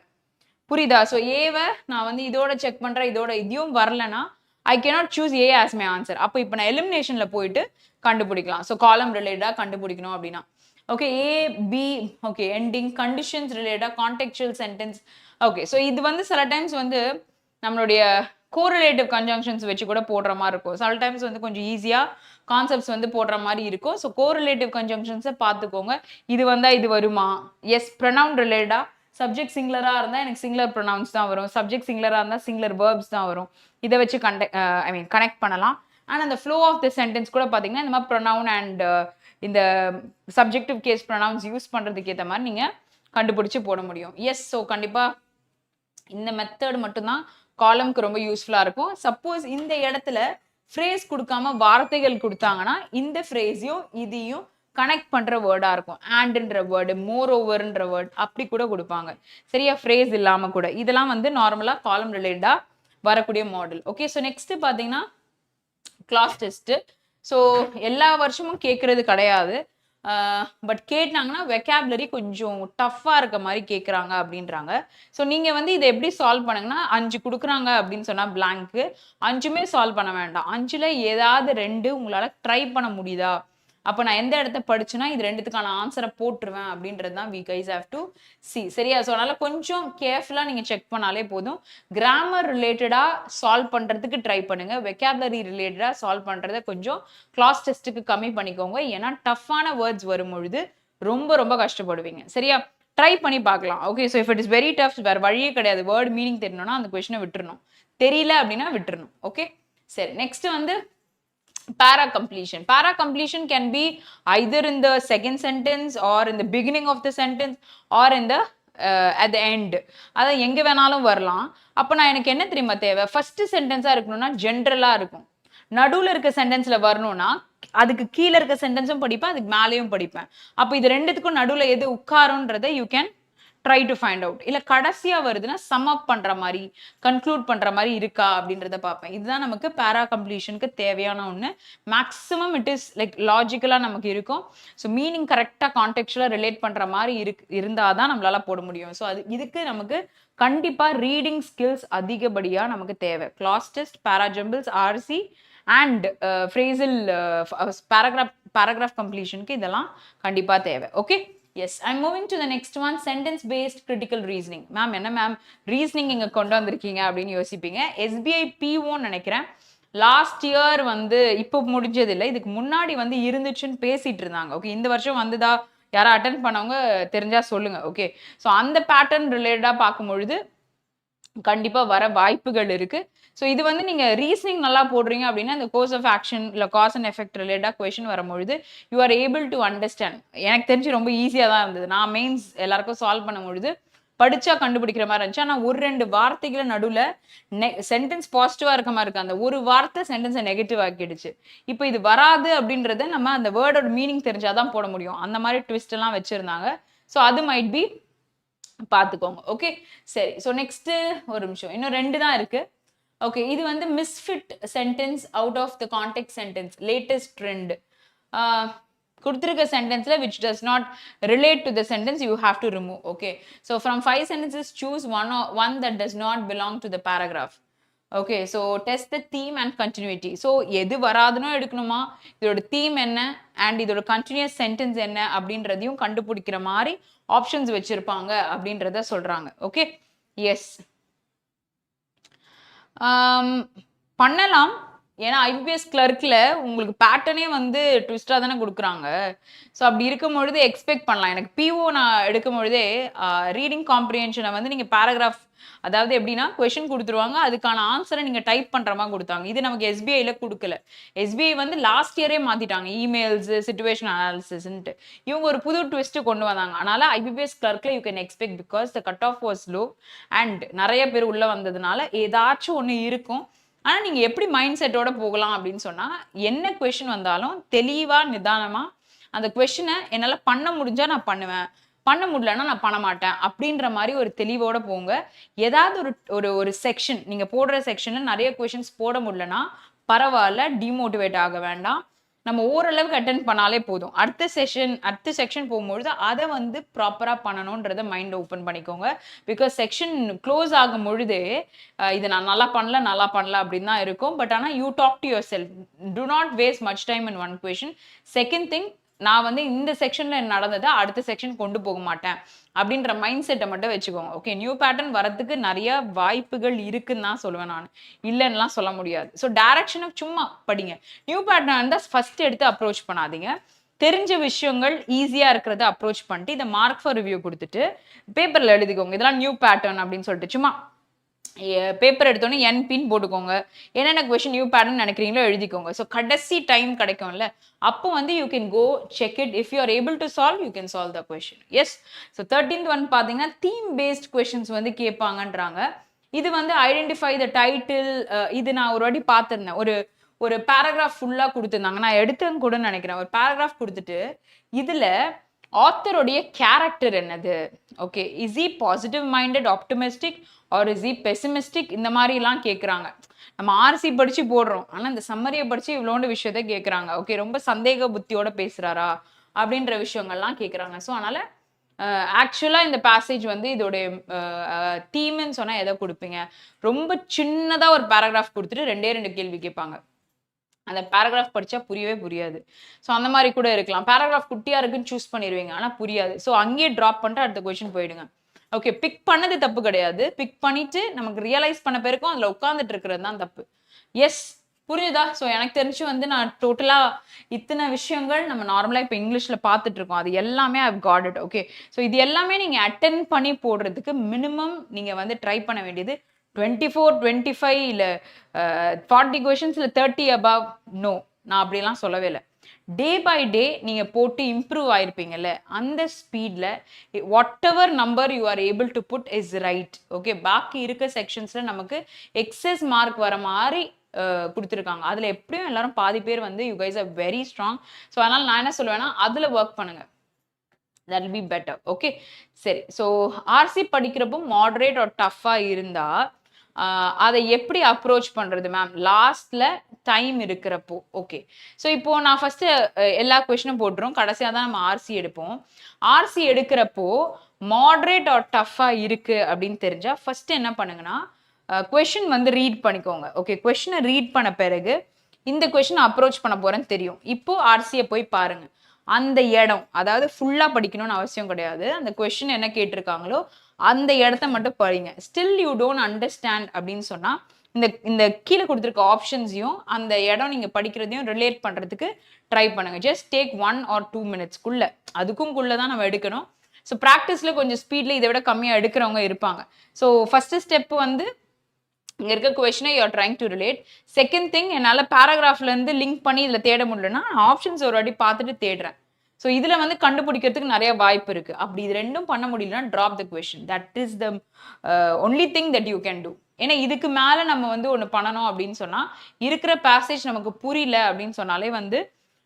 புரியுதா? ஸோ ஏவை நான் வந்து இதோட செக் பண்ணுறேன், இதோட இதையும் வரலன்னா I cannot choose A as my answer. அப்போ இப்போ நான் எலிமினேஷனில் போயிட்டு கண்டுபிடிக்கலாம். ஸோ காலம் ரிலேட்டடாக கண்டுபிடிக்கணும் அப்படின்னா okay, A, B, okay, ending, conditions ரிலேட்டடாக, கான்டெக்சுவல் சென்டென்ஸ். ஓகே, ஸோ இது வந்து சில டைம்ஸ் வந்து நம்மளுடைய கோரிலேட்டிவ் கன்ஜங்ஷன்ஸ் வச்சு கூட போடுற மாதிரி இருக்கும். சம்டைம்ஸ் வந்து கொஞ்சம் ஈஸியாக கான்செப்ட்ஸ் வந்து போடுற மாதிரி இருக்கும். ஸோ கோரிலேட்டிவ் கன்ஜங்ஷன்ஸை பார்த்துக்கோங்க. இது வந்தால் இது வருமா? எஸ், ப்ரொனவுன் ரிலேட்டடாக சப்ஜெக்ட் சிங்குலராக இருந்தால் எனக்கு சிங்குலர் ப்ரொனவுன்ஸ் தான் வரும், சப்ஜெக்ட் சிங்குலராக இருந்தால் சிங்குலர் வேர்ப்ஸ் தான் வரும். இதை வச்சு கனெக்ட் பண்ணலாம். அண்ட் அந்த ஃப்ளோ ஆஃப் த சென்டென்ஸ் கூட பார்த்தீங்கன்னா இந்த மாதிரி ப்ரொனவுன் அண்ட் இந்த சப்ஜெக்டிவ் கேஸ் ப்ரொனவுன்ஸ் யூஸ் பண்ணுறதுக்கு ஏற்ற மாதிரி நீங்கள் கண்டுபிடிச்சி போட முடியும். எஸ், ஸோ கண்டிப்பாக இந்த மெத்தட் மட்டும்தான் காலம்க்கு ரொம்ப யூஸ்ஃபுல்லா இருக்கும். சப்போஸ் இந்த இடத்துல ஃப்ரேஸ் கொடுக்காம வார்த்தைகள் கொடுத்தாங்கன்னா இந்த ஃப்ரேஸையும் இதையும் கனெக்ட் பண்ற வேர்டா இருக்கும். ஆண்ட்ன்ற வேர்டு, மோர் ஓவர்ன்ற வேர்ட் அப்படி கூட கொடுப்பாங்க. சரியா, ஃப்ரேஸ் இல்லாம கூட. இதெல்லாம் வந்து நார்மலா காலம் ரிலேட்டடா வரக்கூடிய மாடல். ஓகே, ஸோ நெக்ஸ்ட் பாத்தீங்கன்னா கிளாஸ் டெஸ்ட். ஸோ எல்லா வருஷமும் கேட்கறது கிடையாது. பட் கேட்டாங்கன்னா வெக்காபுலரி கொஞ்சம் டஃப்பாக இருக்க மாதிரி கேட்குறாங்க அப்படின்றாங்க. ஸோ நீங்கள் வந்து இதை எப்படி சால்வ் பண்ணுங்கன்னா 5 கொடுக்குறாங்க அப்படின்னு சொன்னால் பிளாங்க்கு 5மே சால்வ் பண்ண வேண்டாம். 5ல் ஏதாவது 2 உங்களால் ட்ரை பண்ண முடியுதா, அப்போ நான் எந்த இடத்த படிச்சுன்னா இது 2த்துக்கான ஆன்சரை போட்டுருவேன் அப்படின்றது தான் we guys have to see. சரியா, ஸோ அதனால கொஞ்சம் கேர்ஃபுல்லாக நீங்கள் செக் பண்ணாலே போதும். கிராமர் ரிலேட்டடாக சால்வ் பண்ணுறதுக்கு ட்ரை பண்ணுங்க. வெக்காபுலரி ரிலேட்டடாக சால்வ் பண்ணுறதை கொஞ்சம் கிளாஸ் டெஸ்ட்டுக்கு கம்மி பண்ணிக்கோங்க. ஏன்னா டஃப்பான வேர்ட்ஸ் வரும்பொழுது ரொம்ப ரொம்ப கஷ்டப்படுவீங்க. சரியா, ட்ரை பண்ணி பார்க்கலாம். Okay, so if it is very tough, வேறு வழியே கிடையாது. வேர்ட் மீனிங் தெரியணும்னா அந்த கொஸ்டினை விட்டுறணும். தெரியல அப்படின்னா விட்டுறணும். ஓகே, சரி. நெக்ஸ்ட் வந்து para completion. Para completion can be either in the second sentence or in the beginning of the sentence or in the at the end. அது எங்க வேணாலும் வரலாம். அப்ப நான் எனக்கு என்ன தெரியுமா தேவை, ஃபர்ஸ்ட் சென்டென்ஸா இருக்கணும்னா ஜென்ரலா இருக்கும். நடுவுல இருக்க சென்டென்ஸ்ல வரணும்னா அதுக்கு கீழே இருக்க சென்டென்ஸும் படிப்பேன், அதுக்கு மேலேயும் படிப்பேன். அப்ப இது ரெண்டுத்துக்கும் நடுவுல எது உட்காரும்ன்றதை you can try to find out. இல்லை கடைசியா வருதுன்னா சம் அப் பண்ற மாதிரி, கன்க்ளூட் பண்ற மாதிரி இருக்கா அப்படின்றத பார்ப்பேன். இதுதான் நமக்கு பேரா கம்ப்ளீஷனுக்கு தேவையான ஒன்று. மேக்ஸிமம் இட் இஸ் லைக் லாஜிக்கலா நமக்கு இருக்கும். ஸோ மீனிங் கரெக்டா கான்டெக்சுவலா ரிலேட் பண்ற மாதிரி இருந்தாதான் நம்மளால போட முடியும். ஸோ அது இதுக்கு நமக்கு கண்டிப்பா ரீடிங் ஸ்கில்ஸ் அதிகப்படியா நமக்கு தேவை. கிளாஸ் டெஸ்ட், பேரா ஜம்பிள்ஸ், ஆர்சி அண்ட் ஃப்ரேசல் பேராகிராஃப் கம்ப்ளீஷனுக்கு இதெல்லாம் கண்டிப்பா தேவை. Okay, yes, I'm moving to the next one, sentence based critical reasoning. Ma'am என்ன மேம் ரீசனிங் இங்க கொண்டு வந்திருக்கீங்க அப்படின்னு யோசிப்பீங்க. SBI PO நினைக்கிறேன் லாஸ்ட் இயர் வந்து இப்போ முடிஞ்சது இல்லை, இதுக்கு முன்னாடி வந்து இருந்துச்சுன்னு பேசிட்டு இருந்தாங்க. ஓகே, இந்த வருஷம் வந்துதா, யாரா அட்டென்ட் பண்ணவங்க தெரிஞ்சா சொல்லுங்க. ஓகே, ஸோ அந்த பேட்டர்ன் ரிலேட்டடா பார்க்கும்பொழுது கண்டிப்பா வர வாய்ப்புகள் இருக்கு. ஸோ இது வந்து நீங்க ரீசனிங் நல்லா போடுறீங்க அப்படின்னா இந்த கோர்ஸ் ஆஃப் ஆக்ஷன் இல்லை காஸ் அண்ட் எஃபெக்ட் ரிலேட்டடா கொஸ்டின் வரும்பொழுது you are able to understand. எனக்கு தெரிஞ்சு ரொம்ப ஈஸியா தான் இருந்தது. நான் மெயின்ஸ் எல்லாருக்கும் சால்வ் பண்ணும்பொழுது படிச்சா கண்டுபிடிக்கிற மாதிரி இருந்துச்சு. ஆனால் ஒரு 2 வார்த்தைகளை நடுவில் சென்டென்ஸ் பாசிட்டிவா இருக்க மாதிரி இருக்கு, அந்த ஒரு வார்த்தை சென்டென்ஸை நெகட்டிவ் ஆக்கிடுச்சு. இப்போ இது வராது அப்படின்றத நம்ம அந்த வேர்டோட மீனிங் தெரிஞ்சாதான் போட முடியும். அந்த மாதிரி ட்விஸ்ட் எல்லாம் வச்சிருந்தாங்க. ஸோ அது மைட் பி பார்த்துக்கோங்க. ஓகே, சரி. ஸோ நெக்ஸ்ட் ஒரு நிமிஷம், இன்னும் 2 தான் இருக்கு. ஓகே, இது வந்து misfit sentence out of the context sentence, latest trend. கொடுத்துருக்க சென்டென்ஸ்ல which does not relate to the sentence you have to remove. Okay, so from 5 sentences choose one that does not belong to the paragraph. Okay, so test the theme and continuity. So எது வராதுன்னு எடுக்கணுமா, இதோட theme என்ன and இதோட continuous sentence என்ன அப்படின்றதையும் கண்டுபிடிக்கிற மாதிரி ஆப்ஷன்ஸ் வச்சிருப்பாங்க அப்படின்றத சொல்றாங்க. ஓகே, எஸ் பண்ணலாம். ஏன்னா IBPS கிளர்க்ல உங்களுக்கு பேட்டர்னே வந்து ட்விஸ்டா தானே கொடுக்குறாங்க. ஸோ அப்படி இருக்கும் பொழுது எக்ஸ்பெக்ட் பண்ணலாம். எனக்கு PO நான் எடுக்கும் பொழுதே ரீடிங் காம்ப்ரிஹென்ஷனை வந்து நீங்க பேராகிராஃப், அதாவது எப்படின்னா கொஸ்டின் கொடுத்துருவாங்க, அதுக்கான ஆன்சரை நீங்க டைப் பண்ற மாதிரி கொடுத்தாங்க. இது நமக்கு SBIல கொடுக்கல. SBI வந்து லாஸ்ட் இயரே மாத்திட்டாங்க, இமெயில்ஸ், சிச்சுவேஷன் அனாலிசிஸ்ன்ட்டு. இவங்க ஒரு புது ட்விஸ்ட் கொண்டு வந்தாங்க. அதனால IBPS கிளர்க்ல you can expect because the cut off was low and நிறைய பேர் உள்ள வந்ததுனால ஏதாச்சும் ஒன்று இருக்கும். ஆனால் நீங்கள் எப்படி மைண்ட் செட்டோட போகலாம் அப்படின்னு சொன்னால், என்ன கொஸ்டின் வந்தாலும் தெளிவாக நிதானமாக அந்த கொஸ்டினை என்னால் பண்ண முடிஞ்சா நான் பண்ணுவேன், பண்ண முடியலன்னா நான் பண்ண மாட்டேன் அப்படின்ற மாதிரி ஒரு தெளிவோட போங்க. ஏதாவது ஒரு செக்ஷன் நீங்கள் போடுற செக்ஷனில் நிறைய கொஸ்டின்ஸ் போட முடியலன்னா பரவாயில்ல, டிமோட்டிவேட் ஆக வேண்டாம். நம்ம ஓரளவுக்கு அட்டென்ட் பண்ணாலே போதும். அடுத்த செக்ஷன் போகும்பொழுது அதை வந்து ப்ராப்பராக பண்ணணுன்றதை மைண்ட் ஓப்பன் பண்ணிக்கோங்க. பிகாஸ் செக்ஷன் க்ளோஸ் ஆகும் பொழுதே இது நான் நல்லா பண்ணல அப்படின்னு தான் இருக்கும். பட் ஆனால் you talk to yourself, to not waste much time in one question. Second thing, நான் வந்து இந்த செக்ஷன்ல நடந்ததை அடுத்த செக்ஷன் கொண்டு போக மாட்டேன் அப்படின்ற மைண்ட் செட்டை மட்டும் வச்சுக்கோங்க. ஓகே, நியூ பேட்டர்ன் வரதுக்கு நிறைய வாய்ப்புகள் இருக்குன்னு தான் சொல்லுவேன், நான் இல்லைன்னுலாம் சொல்ல முடியாது. ஸோ டைரக்ஷனை சும்மா படிங்க. நியூ பேட்டர்ன் இருந்தால் ஃபர்ஸ்ட் எடுத்து அப்ரோச் பண்ணாதீங்க. தெரிஞ்ச விஷயங்கள் ஈஸியா இருக்கிறத அப்ரோச் பண்ணிட்டு இதை மார்க் ஃபார் ரிவ்யூ கொடுத்துட்டு பேப்பர்ல எழுதிக்கோங்க. இதெல்லாம் நியூ பேட்டர்ன் அப்படின்னு சொல்லிட்டு சும்மா பேப்பர் எடுத்தோன்னே என் பின் போட்டுக்கோங்க. என்னென்ன கொஸ்டின் நியூ பேட்டர்ன் நினைக்கிறீங்களோ எழுதிக்கோங்க. ஸோ கடைசி டைம் கிடைக்கும்ல, அப்போ வந்து you can go check it. If you are able to solve you can solve the question. Yes, so 13th one பார்த்தீங்கன்னா தீம் பேஸ்ட் கொஸ்டின்ஸ் வந்து கேட்பாங்கன்றாங்க. இது வந்து ஐடென்டிஃபை த டைட்டில். இது நான் ஒரு வாட்டி பார்த்துருந்தேன். ஒரு பேராகிராஃப் ஃபுல்லா கொடுத்துருந்தாங்க. நான் எடுத்தேன்னு கூட நினைக்கிறேன். ஒரு பேராகிராஃப் கொடுத்துட்டு இதுல ஆத்தருடைய கேரக்டர் என்னது, okay, is he positive minded optimistic or is he pessimistic, இந்த மாதிரிலாம் கேட்குறாங்க. நம்ம ஆர்சி படிச்சு போடுறோம், ஆனால் இந்த சம்மரியை படிச்சு இவ்வளோண்டு விஷயத்த கேட்குறாங்க. ஓகே, ரொம்ப சந்தேக புத்தியோட பேசுறாரா அப்படின்ற விஷயங்கள்லாம் கேட்குறாங்க. ஸோ அதனால ஆக்சுவலாக இந்த பேசேஜ் வந்து இதோடைய தீம்னு சொன்னால் எதை கொடுப்பீங்க? ரொம்ப சின்னதாக ஒரு பேராகிராஃப் கொடுத்துட்டு 2 கேள்வி கேட்பாங்க. அந்த பேராகிராஃப் படிச்சா புரியவே புரியாது. ஸோ அந்த மாதிரி கூட இருக்கலாம். பேராகிராஃப் குட்டியா இருக்குன்னு சூஸ் பண்ணிடுவீங்க, ஆனால் புரியாது. ஸோ அங்கேயே ட்ராப் பண்ணிட்டு அடுத்த கொஸ்டின் போயிடுங்க. ஓகே, பிக் பண்ணது தப்பு கிடையாது. பிக் பண்ணிட்டு நமக்கு ரியலைஸ் பண்ண பிறக்கும் அதில் உட்காந்துட்டு இருக்கிறது தான் தப்பு. எஸ், புரியுதா? ஸோ எனக்கு தெரிஞ்சு வந்து நான் டோட்டலாக இத்தனை விஷயங்கள் நம்ம நார்மலாக இப்போ இங்கிலீஷில் பார்த்துட்டு இருக்கோம். அது எல்லாமே I've got it. Okay, so இது எல்லாமே நீங்கள் அட்டென்ட் பண்ணி போடுறதுக்கு மினிமம் நீங்கள் வந்து ட்ரை பண்ண வேண்டியது 24, 25 இல்லை 40 கொஷின்ஸ் இல்லை 30 above. நோ, நான் அப்படிலாம் சொல்லவே இல்லை. டே பை டே நீங்கள் போட்டு இம்ப்ரூவ் ஆயிருப்பீங்கல்ல, அந்த ஸ்பீடில் whatever number you are able to put is right. Okay, பாக்கி இருக்க செக்ஷன்ஸில் நமக்கு எக்ஸஸ் மார்க் வர மாதிரி கொடுத்துருக்காங்க. அதில் எப்படியும் எல்லாரும் பாதி பேர் வந்து you guys are very strong. So அதனால் நான் என்ன சொல்லுவேன்னா அதில் ஒர்க் பண்ணுங்க. that will be better. Okay, சரி. ஸோ ஆர்சி படிக்கிறப்போ மாடரேட் ஆர் டஃப்பாக இருந்தால் அதை எப்படி அப்ரோச் பண்ணுறது மேம் லாஸ்ட்ல டைம் இருக்கிறப்போ? ஓகே, ஸோ இப்போ நான் ஃபர்ஸ்ட் எல்லா கொஸ்டினும் போட்டுரும், கடைசியாக தான் நம்ம ஆர்சி எடுப்போம். ஆர்சி எடுக்கிறப்போ மாடரேட் ஆர் டஃப்பாக இருக்கு அப்படின்னு தெரிஞ்சா ஃபர்ஸ்ட் என்ன பண்ணுங்கன்னா கொஸ்டின் வந்து ரீட் பண்ணிக்கோங்க. ஓகே, கொஸ்டினை ரீட் பண்ண பிறகு இந்த கொஸ்டின் அப்ரோச் பண்ண போறேன்னு தெரியும். இப்போ ஆர்சியை போய் பாருங்க. அந்த இடம், அதாவது ஃபுல்லா படிக்கணும்னு அவசியம் கிடையாது. அந்த கொஸ்டின் என்ன கேட்டிருக்காங்களோ அந்த இடத்த மட்டும் படிங்க. ஸ்டில் யூ டோன்ட் அண்டர்ஸ்டாண்ட் அப்படின்னு சொன்னா இந்த கீழே கொடுத்துருக்க ஆப்ஷன்ஸையும் அந்த இடம் நீங்க படிக்கிறதையும் ரிலேட் பண்றதுக்கு ட்ரை பண்ணுங்க. ஜஸ்ட் டேக் 1 or 2 minutesக்குள்ள, அதுக்கும்குள்ள தான் நம்ம எடுக்கணும். ஸோ ப்ராக்டிஸ்ல கொஞ்சம் ஸ்பீட்ல இதை விட கம்மியாக எடுக்கிறவங்க இருப்பாங்க. ஸோ ஃபர்ஸ்ட் ஸ்டெப் வந்து இங்கே இருக்க கொஸ்டினை you are trying to relate. Second thing, என்னால் பேராகிராஃப்லேருந்து லிங்க் பண்ணி இதில் தேட முடியலன்னா ஆப்ஷன்ஸ் ஒரு வாட்டி பார்த்துட்டு தேடுறேன். ஸோ இதில் வந்து கண்டுபிடிக்கிறதுக்கு நிறைய வாய்ப்பு இருக்குது. அப்படி இது ரெண்டும் பண்ண முடியலன்னா drop the question. That is the only thing that you can do. ஏன்னா இதுக்கு மேலே நம்ம வந்து ஒன்று பண்ணணும் அப்படின்னு சொன்னால் இருக்கிற பேசேஜ் நமக்கு புரியல அப்படின்னு சொன்னாலே வந்து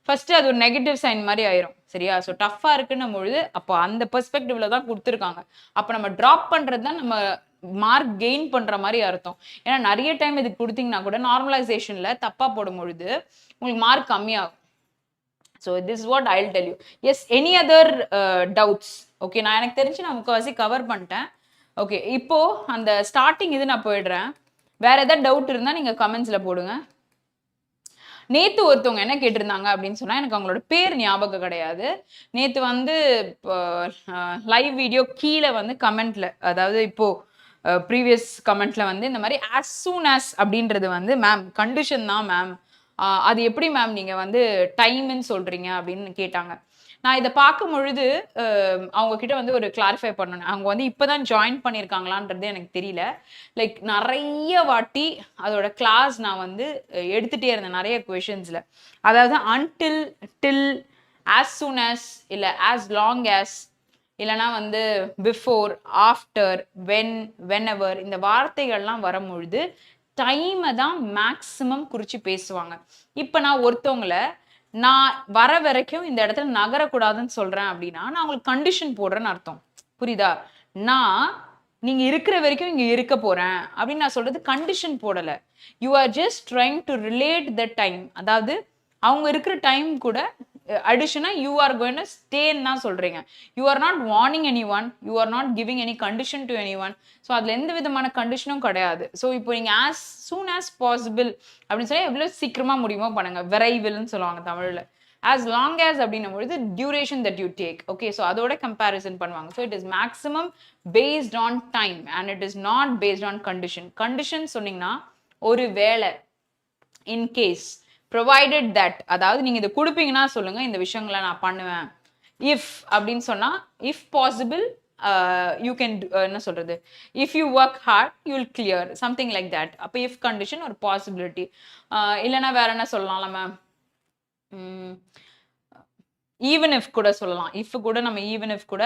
ஃபர்ஸ்ட் அது ஒரு நெகட்டிவ் சைன் மாதிரி ஆயிரும். சரியா? ஸோ டஃப்பாக இருக்குன்னு பொழுது அப்போ அந்த பெர்ஸ்பெக்டிவ்ல தான் கொடுத்துருக்காங்க. அப்போ நம்ம ட்ராப் பண்ணுறது தான் நம்ம மார்க் கெயின் பண்ற மாதிரி அர்த்தம். ஏன்னா நிறைய டைம் இதுக்கு கொடுத்தீங்கன்னா கூட நார்மலைசேஷன்ல தப்பா போடும் பொழுது உங்களுக்கு மார்க் கம்மியாகும். So this is what I will tell you. Yes, any other doubts? Okay, நான் எனக்கு தெரிஞ்சு நான் முக்கால்வாசி கவர் பண்ணிட்டேன். ஓகே, இப்போ அந்த ஸ்டார்டிங் இது நான் போயிடுறேன். வேற ஏதாவது டவுட் இருந்தா நீங்க கமெண்ட்ஸ்ல போடுங்க. நேத்து ஒருத்தவங்க என்ன கேட்டிருந்தாங்க அப்படின்னு சொன்னா, எனக்கு அவங்களோட பேர் ஞாபகம் கிடையாது. நேத்து வந்து லைவ் வீடியோ கீழே வந்து கமெண்ட்ல, அதாவது இப்போ ப்ரீவியஸ் கமெண்ட்ல வந்து இந்த மாதிரி as soon as அப்படின்றது வந்து மேம் கண்டிஷன் தான் மேம், அது எப்படி மேம் நீங்க வந்து டைம்னு சொல்றீங்க அப்படின்னு கேட்டாங்க. நான் இதை பார்க்கும் பொழுது அவங்க கிட்ட வந்து ஒரு கிளாரிஃபை பண்ணணும். அவங்க வந்து இப்போதான் ஜாயின் பண்ணியிருக்காங்களான்றது எனக்கு தெரியல. லைக் நிறைய வாட்டி அதோட கிளாஸ் நான் வந்து எடுத்துகிட்டே இருந்தேன் நிறைய கொஷின்ஸில். அதாவது until, till, as soon as, இல்லை as long as, இல்லைனா வந்து பிஃபோர், ஆஃப்டர், வென், வென்எவர், இந்த வார்த்தைகள்லாம் வரும்பொழுது டைமை தான் மேக்சிமம் குறித்து பேசுவாங்க. இப்போ நான் ஒருத்தவங்களை நான் வர வரைக்கும் இந்த இடத்துல நகரக்கூடாதுன்னு சொல்றேன் அப்படின்னா நான் உங்களுக்கு கண்டிஷன் போடுறேன்னு அர்த்தம். புரியுதா? நான் நீங்க இருக்கிற வரைக்கும் இங்க இருக்க போறேன் அப்படின்னு நான் சொல்றது கண்டிஷன் போடல. You are just trying to relate the time. அதாவது அவங்க இருக்கிற டைம் கூட அடிஷனா யூ ஆர் கோயிங் டு ஸ்டேன்னு தான் சொல்றீங்க. You are not warning any one, you are not giving any condition to any one. So அதுல எந்த விதமான கண்டிஷனும் கிடையாது. ஸோ இப்போ நீங்க as soon as possible அப்படின்னு சொல்லி எவ்வளோ சீக்கிரமா முடியுமோ பண்ணுங்க. விரைவில்னு சொல்லுவாங்க தமிழ்ல. as long as அப்படின்னும் பொழுது duration that you take. Okay, so அதோட கம்பேரிசன் பண்ணுவாங்க. So it is maximum based on time and it is not based on condition. Condition சொன்னீங்கன்னா ஒரு வேலை, இன்கேஸ், ப்ரொவைடட் தட், அதாவது நீங்க இதை கொடுப்பீங்கன்னா சொல்லுங்க இந்த விஷயங்களை நான் பண்ணுவேன். இஃப் அப்படின்னு சொன்னா இஃப் பாசிபிள் யூ கேன், என்ன சொல்றது, if you work hard you will clear, something like that. அப்போ இஃப் கண்டிஷன் ஒரு பாசிபிலிட்டி. இல்லைன்னா வேற என்ன சொல்லலாம்ல மேம், ஈவன் இஃப் கூட சொல்லலாம். இஃப் கூட நம்ம ஈவன் இஃப் கூட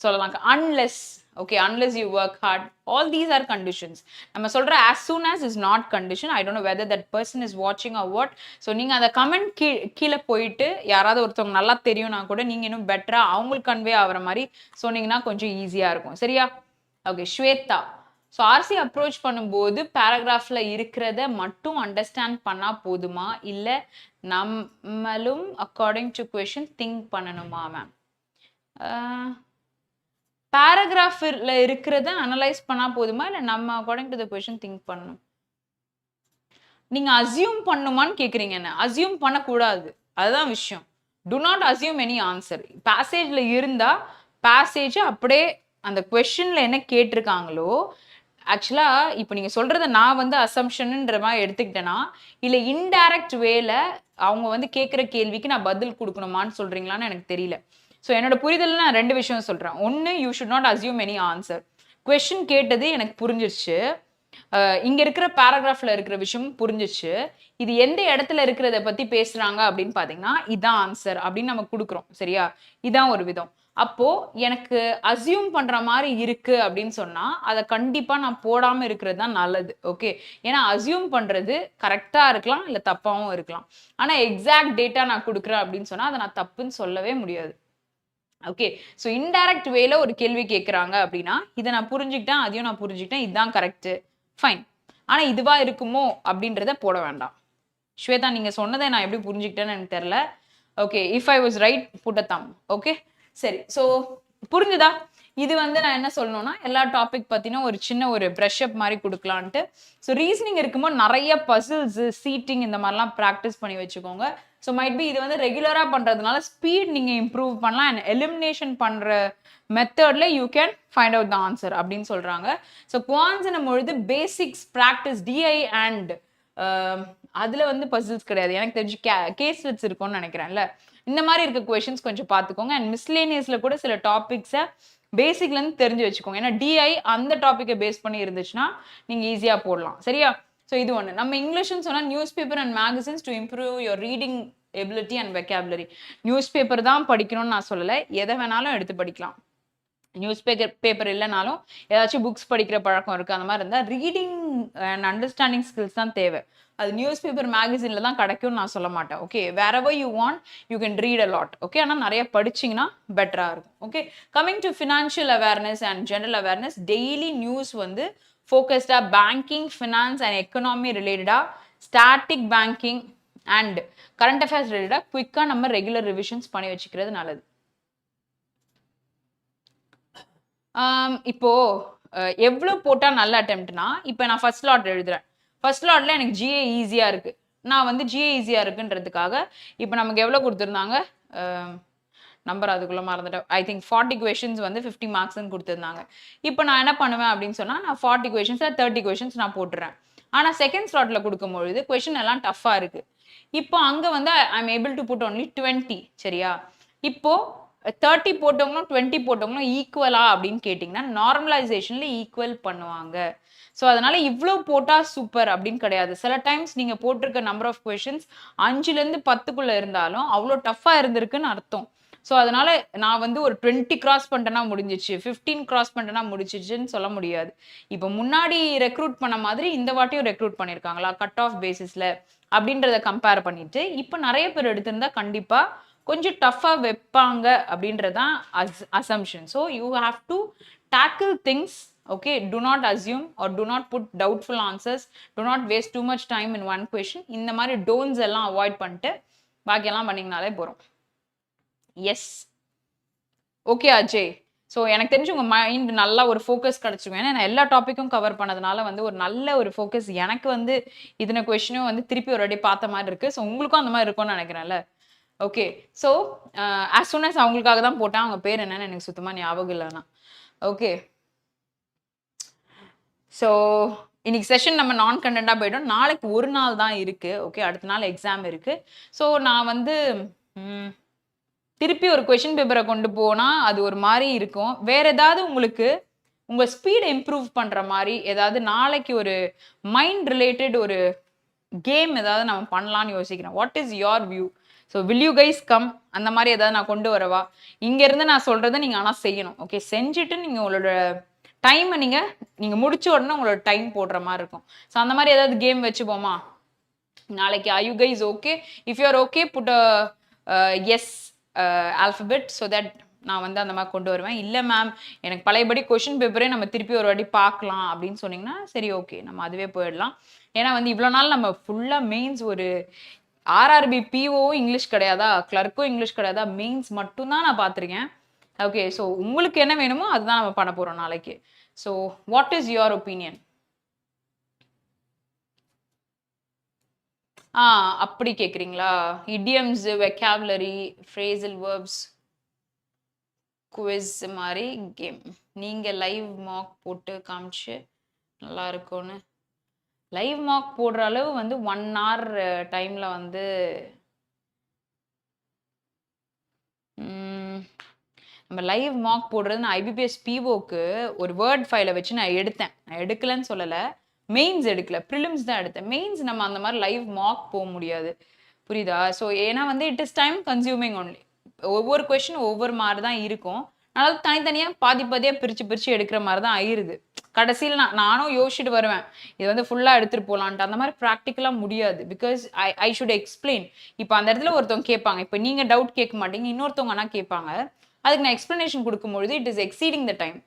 சொல்லலாம். Unless, okay, unless you work hard. All these are conditions. நம்ம சொல்ற as soon as is not condition. I don't know whether that person is watching or what. So நீங்க அந்த கமெண்ட் கீழே போயிட்டு யாராவது ஒருத்தவங்க நல்லா தெரியும்னா கூட நீங்க இன்னும் பெட்டரா அவங்களுக்கு கன்வே ஆகிற மாதிரி சொன்னீங்கன்னா கொஞ்சம் ஈஸியா இருக்கும். சரியா? Okay, Shweta. So RC approach பண்ணும்போது பேராகிராஃப்ல இருக்கிறத மட்டும் அண்டர்ஸ்டாண்ட் பண்ணா போதுமா, இல்லை நம்மளும் அக்கார்டிங் டு கொஷின் திங்க் பண்ணணுமா மேம்? பேராகிராஃப்ல இருக்கிறத அனலைஸ் பண்ணா போதுமா, இல்லை நம்ம according to the question think பண்ணணும்? நீங்க அசியூம் பண்ணுமான்னு கேக்குறீங்க. என்ன அசியூம் பண்ணக்கூடாது, அதுதான் விஷயம். Do not assume any answer. பேசேஜ்ல இருந்தா பேசேஜ் அப்படியே அந்த கொஸ்டின்ல என்ன கேட்டிருக்காங்களோ, ஆக்சுவலா இப்போ நீங்க சொல்றத நான் வந்து அசம்ஷன்ன்ற மாதிரி எடுத்துக்கிட்டேன்னா, இல்ல இன்டைரக்ட் வேல அவங்க வந்து கேட்குற கேள்விக்கு நான் பதில் கொடுக்கணுமான்னு சொல்றீங்களான்னு எனக்கு தெரியல. ஸோ என்னோட புரிதல் நான் 2 விஷயம் சொல்றேன். ஒன்று, you should not assume any answer. Question கேட்டது எனக்கு புரிஞ்சிருச்சு, இங்க இருக்கிற பேராகிராஃப்ல இருக்கிற விஷயம் புரிஞ்சிச்சு, இது எந்த இடத்துல இருக்கிறத பத்தி பேசுறாங்க அப்படின்னு பாத்தீங்கன்னா இதான் ஆன்சர் அப்படின்னு நம்ம கொடுக்குறோம். சரியா? இதான் ஒரு விதம். அப்போ எனக்கு அசியூம் பண்ற மாதிரி இருக்கு அப்படின்னு சொன்னா அதை கண்டிப்பா நான் போடாம இருக்கிறது தான் நல்லது. ஓகே, ஏன்னா அசியூம் பண்றது கரெக்டா இருக்கலாம், இல்ல தப்பாவும் இருக்கலாம். ஆனா எக்ஸாக்ட் டேட்டா நான் கொடுக்குறேன் அப்படின்னு சொன்னா அதை நான் தப்புன்னு சொல்லவே முடியாது. ஓகே, ஸோ இன்டைரக்ட் வேல ஒரு கேள்வி கேட்குறாங்க அப்படின்னா இதை நான் புரிஞ்சுக்கிட்டேன், அதையும் நான் புரிஞ்சுக்கிட்டேன், இதுதான் கரெக்ட், ஃபைன். ஆனா இதுவா இருக்குமோ அப்படின்றத போட வேண்டாம். ஸ்வேதா, நீங்க சொன்னதை நான் எப்படி புரிஞ்சுக்கிட்டேன்னு எனக்கு தெரியல. Okay, if I was right put a thumb. Okay, சரி. ஸோ புரிஞ்சுதா? இது வந்து நான் என்ன சொல்லணும்னா எல்லா டாபிக் பத்தின ஒரு சின்ன ஒரு ப்ரஷ் அப் மாதிரி கொடுக்கலான்ட்டு. ஸோ ரீசனிங் இருக்கும்போது நிறைய பசில்ஸ், சீட்டிங் இந்த மாதிரிலாம் ப்ராக்டிஸ் பண்ணி வச்சுக்கோங்க. ஸோ மைட் பி இது வந்து ரெகுலரா பண்றதுனால ஸ்பீட் நீங்க இம்ப்ரூவ் பண்ணலாம். அண்ட் எலிமினேஷன் பண்ற மெத்தட்ல you can find out the answer அப்படின்னு சொல்றாங்க. ஸோ குவான்ஸ்னும் பொழுது பேசிக்ஸ் ப்ராக்டிஸ் டிஐ அண்ட் அதுல வந்து பசில்ஸ் கிடையாது. எனக்கு தெரிஞ்சு கேஸ் ஸ்டட்ஸ் இருக்கும்னு நினைக்கிறேன்ல. இந்த மாதிரி இருக்க கொஸ்டின்ஸ் கொஞ்சம் பார்த்துக்கோங்க. அண்ட் மிஸ்லேனியஸ்ல கூட சில டாபிக்ஸை பேசிக்ல இருந்து தெரிஞ்சு வச்சுக்கோங்க. ஏன்னா டிஐ அந்த டாப்பிக்கை பேஸ் பண்ணி இருந்துச்சுன்னா நீங்க ஈஸியா போடலாம். சரியா? ஸோ இது ஒன்று. நம்ம இங்கிலீஷ்னு சொன்னா news paper and magazines to improve your reading ability and vocabulary. News paper தான் படிக்கணும்னு நான் சொல்லலை, எதை வேணாலும் எடுத்து படிக்கலாம். நியூஸ் பேப்பர் இல்லைனாலும் ஏதாச்சும் புக்ஸ் படிக்கிற பழக்கம் இருக்கு, அந்த மாதிரி இருந்தால் ரீடிங் அண்ட் அண்டர்ஸ்டாண்டிங் ஸ்கில்ஸ் தான் தேவை. அது நியூஸ் பேப்பர் மேகசின்ல தான் கிடைக்கும்னு நான் சொல்ல மாட்டேன். Okay, wherever you want you can read a lot. Okay, ஆனால் நிறைய படிச்சிங்கன்னா பெட்டரா இருக்கும். Okay, coming to financial awareness and general awareness, daily news வந்து ஃபோக்கஸ்டா பேங்கிங், ஃபினான்ஸ் அண்ட் எக்கனாமி ரிலேட்டடா, static banking and current affairs ரிலேட்டடா குயிக்கா நம்ம ரெகுலர் ரிவிஷன்ஸ் பண்ணி வச்சுக்கிறது நல்லது. இப்போ எவ்வளோ போட்டால் நல்ல அட்டெம்ப்ட்னா, இப்போ நான் ஃபர்ஸ்ட் லாட் எழுதுறேன். ஃபர்ஸ்ட் லாட்ல எனக்கு ஜிஏ ஈஸியா இருக்கு. நான் வந்து ஜிஏ ஈஸியா இருக்குன்றதுக்காக இப்போ நமக்கு எவ்வளோ கொடுத்துருந்தாங்க, நம்பர் அதுக்குள்ள மறந்துட்டேன். ஐ திங்க் 40 கொஷின்ஸ் வந்து 50 மார்க்ஸ்ன்னு கொடுத்துருந்தாங்க. இப்போ நான் என்ன பண்ணுவேன் அப்படின்னு சொன்னா, நான் 40 கொஷின்ஸ்ல 30 கொஷின்ஸ் நான் போட்டுறேன். ஆனால் செகண்ட் ஸ்லாட்ல கொடுக்கும்பொழுது கொஷின் எல்லாம் டஃபா இருக்கு. இப்போ அங்க வந்து I am able to put only 20. சரியா? இப்போ 30 போட்டவங்களும் 20 போட்டவங்களும் ஈக்குவலா அப்படின்னு கேட்டிங்கன்னா நார்மலைசேஷன்ல ஈக்குவல் பண்ணுவாங்க. ஸோ அதனால இவ்வளோ போட்டா சூப்பர் அப்படின்னு கிடையாது. சில டைம்ஸ் நீங்க போட்டிருக்க நம்பர் ஆஃப் கொஷின்ஸ் 5லேருந்து 10க்குள்ள இருந்தாலும் அவ்வளோ டஃபா இருந்திருக்குன்னு அர்த்தம். ஸோ அதனால நான் வந்து ஒரு 20 கிராஸ் பண்ணிட்டேன்னா முடிஞ்சிச்சு, 15 கிராஸ் பண்ணிட்டேன்னா முடிச்சிச்சுன்னு சொல்ல முடியாது. இப்போ முன்னாடி ரெக்ரூட் பண்ண மாதிரி இந்த வாட்டியும் ரெக்ரூட் பண்ணியிருக்காங்களா கட் ஆஃப் பேசிஸ்ல அப்படின்றத கம்பேர் பண்ணிட்டு இப்போ நிறைய பேர் எடுத்திருந்தா கண்டிப்பா கொஞ்சம் டஃபா வைப்பாங்க அப்படின்றதான் assumption. So you have to tackle things. Okay, do not assume or do not put doubtful answers, do not waste too much time in one question. இந்த மாதிரி don'ts எல்லாம் அவாய்ட் பண்ணிட்டு பாக்கியெல்லாம் பண்ணிங்கனாலே போறோம். S, okay Ajay. ஸோ எனக்கு தெரிஞ்சு உங்க mind நல்லா ஒரு ஃபோக்கஸ் கிடைச்சிருக்கும். ஏன்னா நான் எல்லா டாப்பிக்கும் கவர் பண்ணதுனால வந்து ஒரு நல்ல ஒரு ஃபோக்கஸ் எனக்கு வந்து இதன கொஸ்டினும் வந்து திருப்பி ஒரு வாட்டி பார்த்த மாதிரி இருக்கு. ஸோ உங்களுக்கும் அந்த மாதிரி இருக்கும்னு நினைக்கிறேன்ல. Okay, so as soon as அவங்களுக்காக தான் போட்டேன். அவங்க பேர் என்னன்னு எனக்கு சுத்தமாக ஞாபகம் இல்லைண்ணா. ஓகே, ஸோ இன்னைக்கு செஷன் நம்ம நான் கண்டென்ட்டாக போயிட்டோம். நாளைக்கு ஒரு நாள் தான் இருக்கு. ஓகே, அடுத்த நாள் எக்ஸாம் இருக்கு. ஸோ நான் வந்து திருப்பி ஒரு கொஷின் பேப்பரை கொண்டு போனால் அது ஒரு மாதிரி இருக்கும். வேற ஏதாவது உங்களுக்கு உங்கள் ஸ்பீடை இம்ப்ரூவ் பண்ணுற மாதிரி ஏதாவது நாளைக்கு ஒரு மைண்ட் ரிலேட்டட் ஒரு கேம் ஏதாவது நம்ம பண்ணலான்னு யோசிக்கிறேன். What is your view? So will you guys come அந்த மாதிரி ஏதாவது நான் கொண்டு வரவா? இங்கேருந்து நான் சொல்கிறத நீங்கள் ஆனால் செய்யணும். ஓகே, செஞ்சுட்டு நீங்கள் உங்களோட டைமை நீங்கள் முடிச்ச உடனே உங்களோட டைம் போடுற மாதிரி இருக்கும். ஸோ அந்த மாதிரி ஏதாவது கேம் வச்சுப்போமா நாளைக்கு? are you guys okay? if you are okay put a yes alphabet so that நான் வந்து அந்த மாதிரி கொண்டு வருவேன். இல்லை மேம் எனக்கு பழையபடி கொஷின் பேப்பரே நம்ம திருப்பி ஒரு வாட்டி பார்க்கலாம் அப்படின்னு சொன்னீங்கன்னா சரி, ஓகே, நம்ம அதுவே போயிடலாம். ஏன்னா வந்து இவ்வளோ நாள் நம்ம ஃபுல்லாக மெயின்ஸ் ஒரு ஆர்ஆர்பி பிஓவும் இங்கிலீஷ் கிடையாதா, கிளர்க்கும் இங்கிலீஷ் கிடையாதா, மெயின்ஸ் மட்டும்தான் நான் பார்த்துருக்கேன். ஓகே, ஸோ உங்களுக்கு என்ன வேணுமோ அதுதான் நம்ம பண்ண போகிறோம் நாளைக்கு. So what is your opinion? அப்படி கேட்குறீங்களா? idioms, vocabulary, phrasal verbs, quiz மாதிரி கேம் நீங்கள் லைவ் மார்க் போட்டு காமிச்சு நல்லா இருக்கும்னு. லைவ் மார்க் போடுற அளவு வந்து 1 hour டைமில் வந்து நம்ம லைவ் மார்க் போடுறது. நான் IBPSPOக்கு ஒரு வேர்ட் ஃபைலை வச்சு நான் எடுத்தேன். நான் எடுக்கலன்னு சொல்லலை, மெயின்ஸ் எடுக்கல, ப்ரிலிம்ஸ் தான் எடுத்தேன். மெயின்ஸ் நம்ம அந்த மாதிரி லைவ் மார்க் போக முடியாது, புரியுதா? ஸோ ஏன்னா வந்து it is time consuming only. ஒவ்வொரு கொஷின் ஒவ்வொரு மாதிரி தான் இருக்கும். அதனால தனித்தனியாக பாதியாக பிரித்து எடுக்கிற மாதிரி தான் ஆயிருது. கடைசியில் நானும் யோசிச்சுட்டு வருவேன், இது வந்து ஃபுல்லாக எடுத்துகிட்டு போகலான்ட்டு. அந்த மாதிரி ப்ராக்டிக்கலாக முடியாது. Because I should explain. இப்போ அந்த இடத்துல ஒருத்தவங்க கேட்பாங்க, இப்போ நீங்கள் டவுட் கேட்க மாட்டீங்க, இன்னொருத்தவங்க ஆனால் கேட்பாங்க. அதுக்கு நான் எக்ஸ்ப்ளனேஷன் கொடுக்கும்பொழுது it is exceeding the time.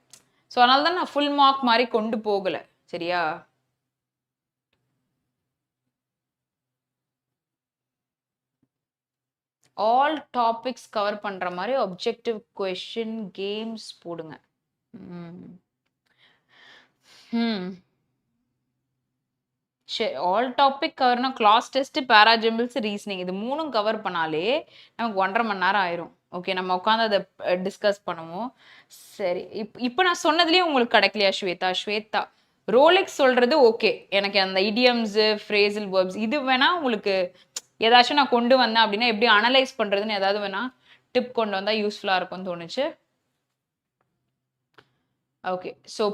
So அதனால தான் நான் ஃபுல் மார்க் மாதிரி கொண்டு போகலை. சரியா? ஆல் டாபிக்ஸ் கவர் பண்ணுற மாதிரி ஆப்ஜெக்டிவ் கொஷின் கேம்ஸ் போடுங்க. சரி, ஆல் டாபிக் கவர்னா கிளாஸ் டெஸ்ட், பேராஜம்பிள்ஸ், ரீசனிங், இது 3ம் கவர் பண்ணாலே நமக்கு 1.5 மணி நேரம் ஆயிரும். ஓகே, நம்ம உட்காந்து அதை டிஸ்கஸ் பண்ணுவோம். சரி, இப்போ நான் சொன்னதுலேயே உங்களுக்கு கிடைக்கலையா ஸ்வேதா? ரோலெக்ஸ் சொல்றது ஓகே, எனக்கு அந்த idioms, phrasal verbs இது வேணா உங்களுக்கு ஏதாச்சும் நான் கொண்டு வந்தேன் அப்படின்னா எப்படி அனலைஸ் பண்றதுன்னு ஏதாவது வேணா டிப் கொண்டு வந்தா யூஸ்ஃபுல்லா இருக்கும்னு தோணுச்சு. ஓகே, ஸோ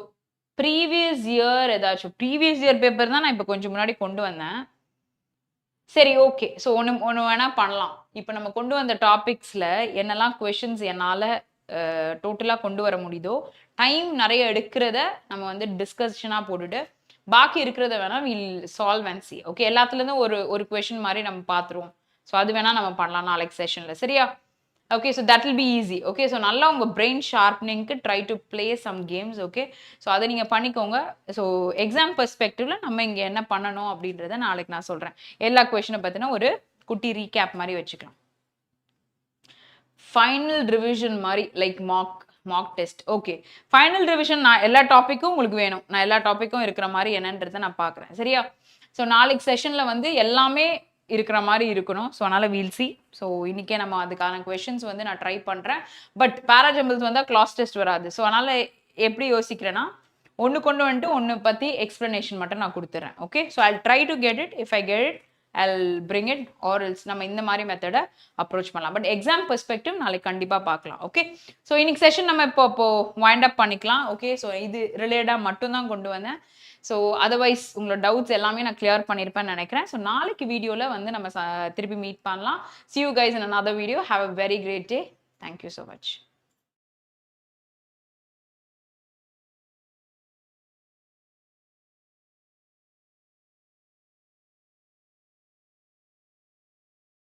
ப்ரீவியஸ் இயர் ஏதாச்சும் ப்ரீவியஸ் இயர் பேப்பர் தான் நான் இப்போ கொஞ்சம் முன்னாடி கொண்டு வந்தேன். சரி, ஓகே, ஸோ ஒன்று வேணா பண்ணலாம். இப்போ நம்ம கொண்டு வந்த டாபிக்ஸில் என்னெல்லாம் கொஷின்ஸ் என்னால் டோட்டலாக கொண்டு வர முடியுதோ, டைம் நிறைய எடுக்கிறத நம்ம வந்து டிஸ்கஷனாக போட்டுட்டு பாக்கி இருக்கிறத வேணா will solve and see. Okay, எல்லாத்துலேருந்தும் ஒரு கொஷின் மாதிரி நம்ம பார்த்துருவோம். ஸோ அது வேணா நம்ம பண்ணலாம் நாளைக்கு செஷனில். சரியா? Okay, so that will be easy. Okay, so நல்லா உங்கள் பிரெயின் ஷார்ப்னிங்க்கு try to play some games. Okay, so அதை நீங்கள் பண்ணிக்கோங்க. ஸோ எக்ஸாம் பெர்ஸ்பெக்டிவ்ல நம்ம இங்கே என்ன பண்ணணும் அப்படின்றத நாளைக்கு நான் சொல்கிறேன். எல்லா கொஷினை பற்றினா ஒரு குட்டி ரீகேப் மாதிரி வச்சுக்கலாம். ஃபைனல் ரிவிஷன் மாதிரி like mark test. Okay, final revision நான் எல்லா டாப்பிக்கும் உங்களுக்கு வேணும். நான் எல்லா டாப்பிக்கும் இருக்கிற மாதிரி என்னன்றதை நான் பார்க்குறேன். சரியா? ஸோ நாளைக்கு செஷனில் வந்து எல்லாமே இருக்கிற மாதிரி இருக்கணும். ஸோ அதனால் வீல் சி. ஸோ இன்றைக்கே நம்ம அதுக்கான கொஷின்ஸ் வந்து நான் ட்ரை பண்ணுறேன். பட் பேராஜம்பிள்ஸ் வந்தால் கிளாஸ் டெஸ்ட் வராது. ஸோ அதனால் எப்படி யோசிக்கிறேன்னா, ஒன்று கொண்டு வந்துட்டு ஒன்று பற்றி எக்ஸ்ப்ளனேஷன் மட்டும் நான் கொடுத்துட்றேன். Okay, so I try to get it. If I get it I'll bring it, or else நம்ம இந்த மாதிரி மெத்தடை அப்ரோச் பண்ணலாம். பட் எக்ஸாம் பெர்ஸ்பெக்டிவ் நாளைக்கு கண்டிப்பாக பார்க்கலாம். ஓகே, ஸோ இன்னைக்கு செஷன் நம்ம இப்போ வைண்ட் அப் பண்ணிக்கலாம். ஓகே, ஸோ இது ரிலேட்டடாக மட்டும்தான் கொண்டு வந்தேன். ஸோ அதர்வைஸ் உங்களோட டவுட்ஸ் எல்லாமே நான் கிளியர் பண்ணியிருப்பேன்னு நினைக்கிறேன். ஸோ நாளைக்கு வீடியோவில் வந்து நம்ம திருப்பி மீட் பண்ணலாம். See you guys in another video. Have a very great day. Thank you so much.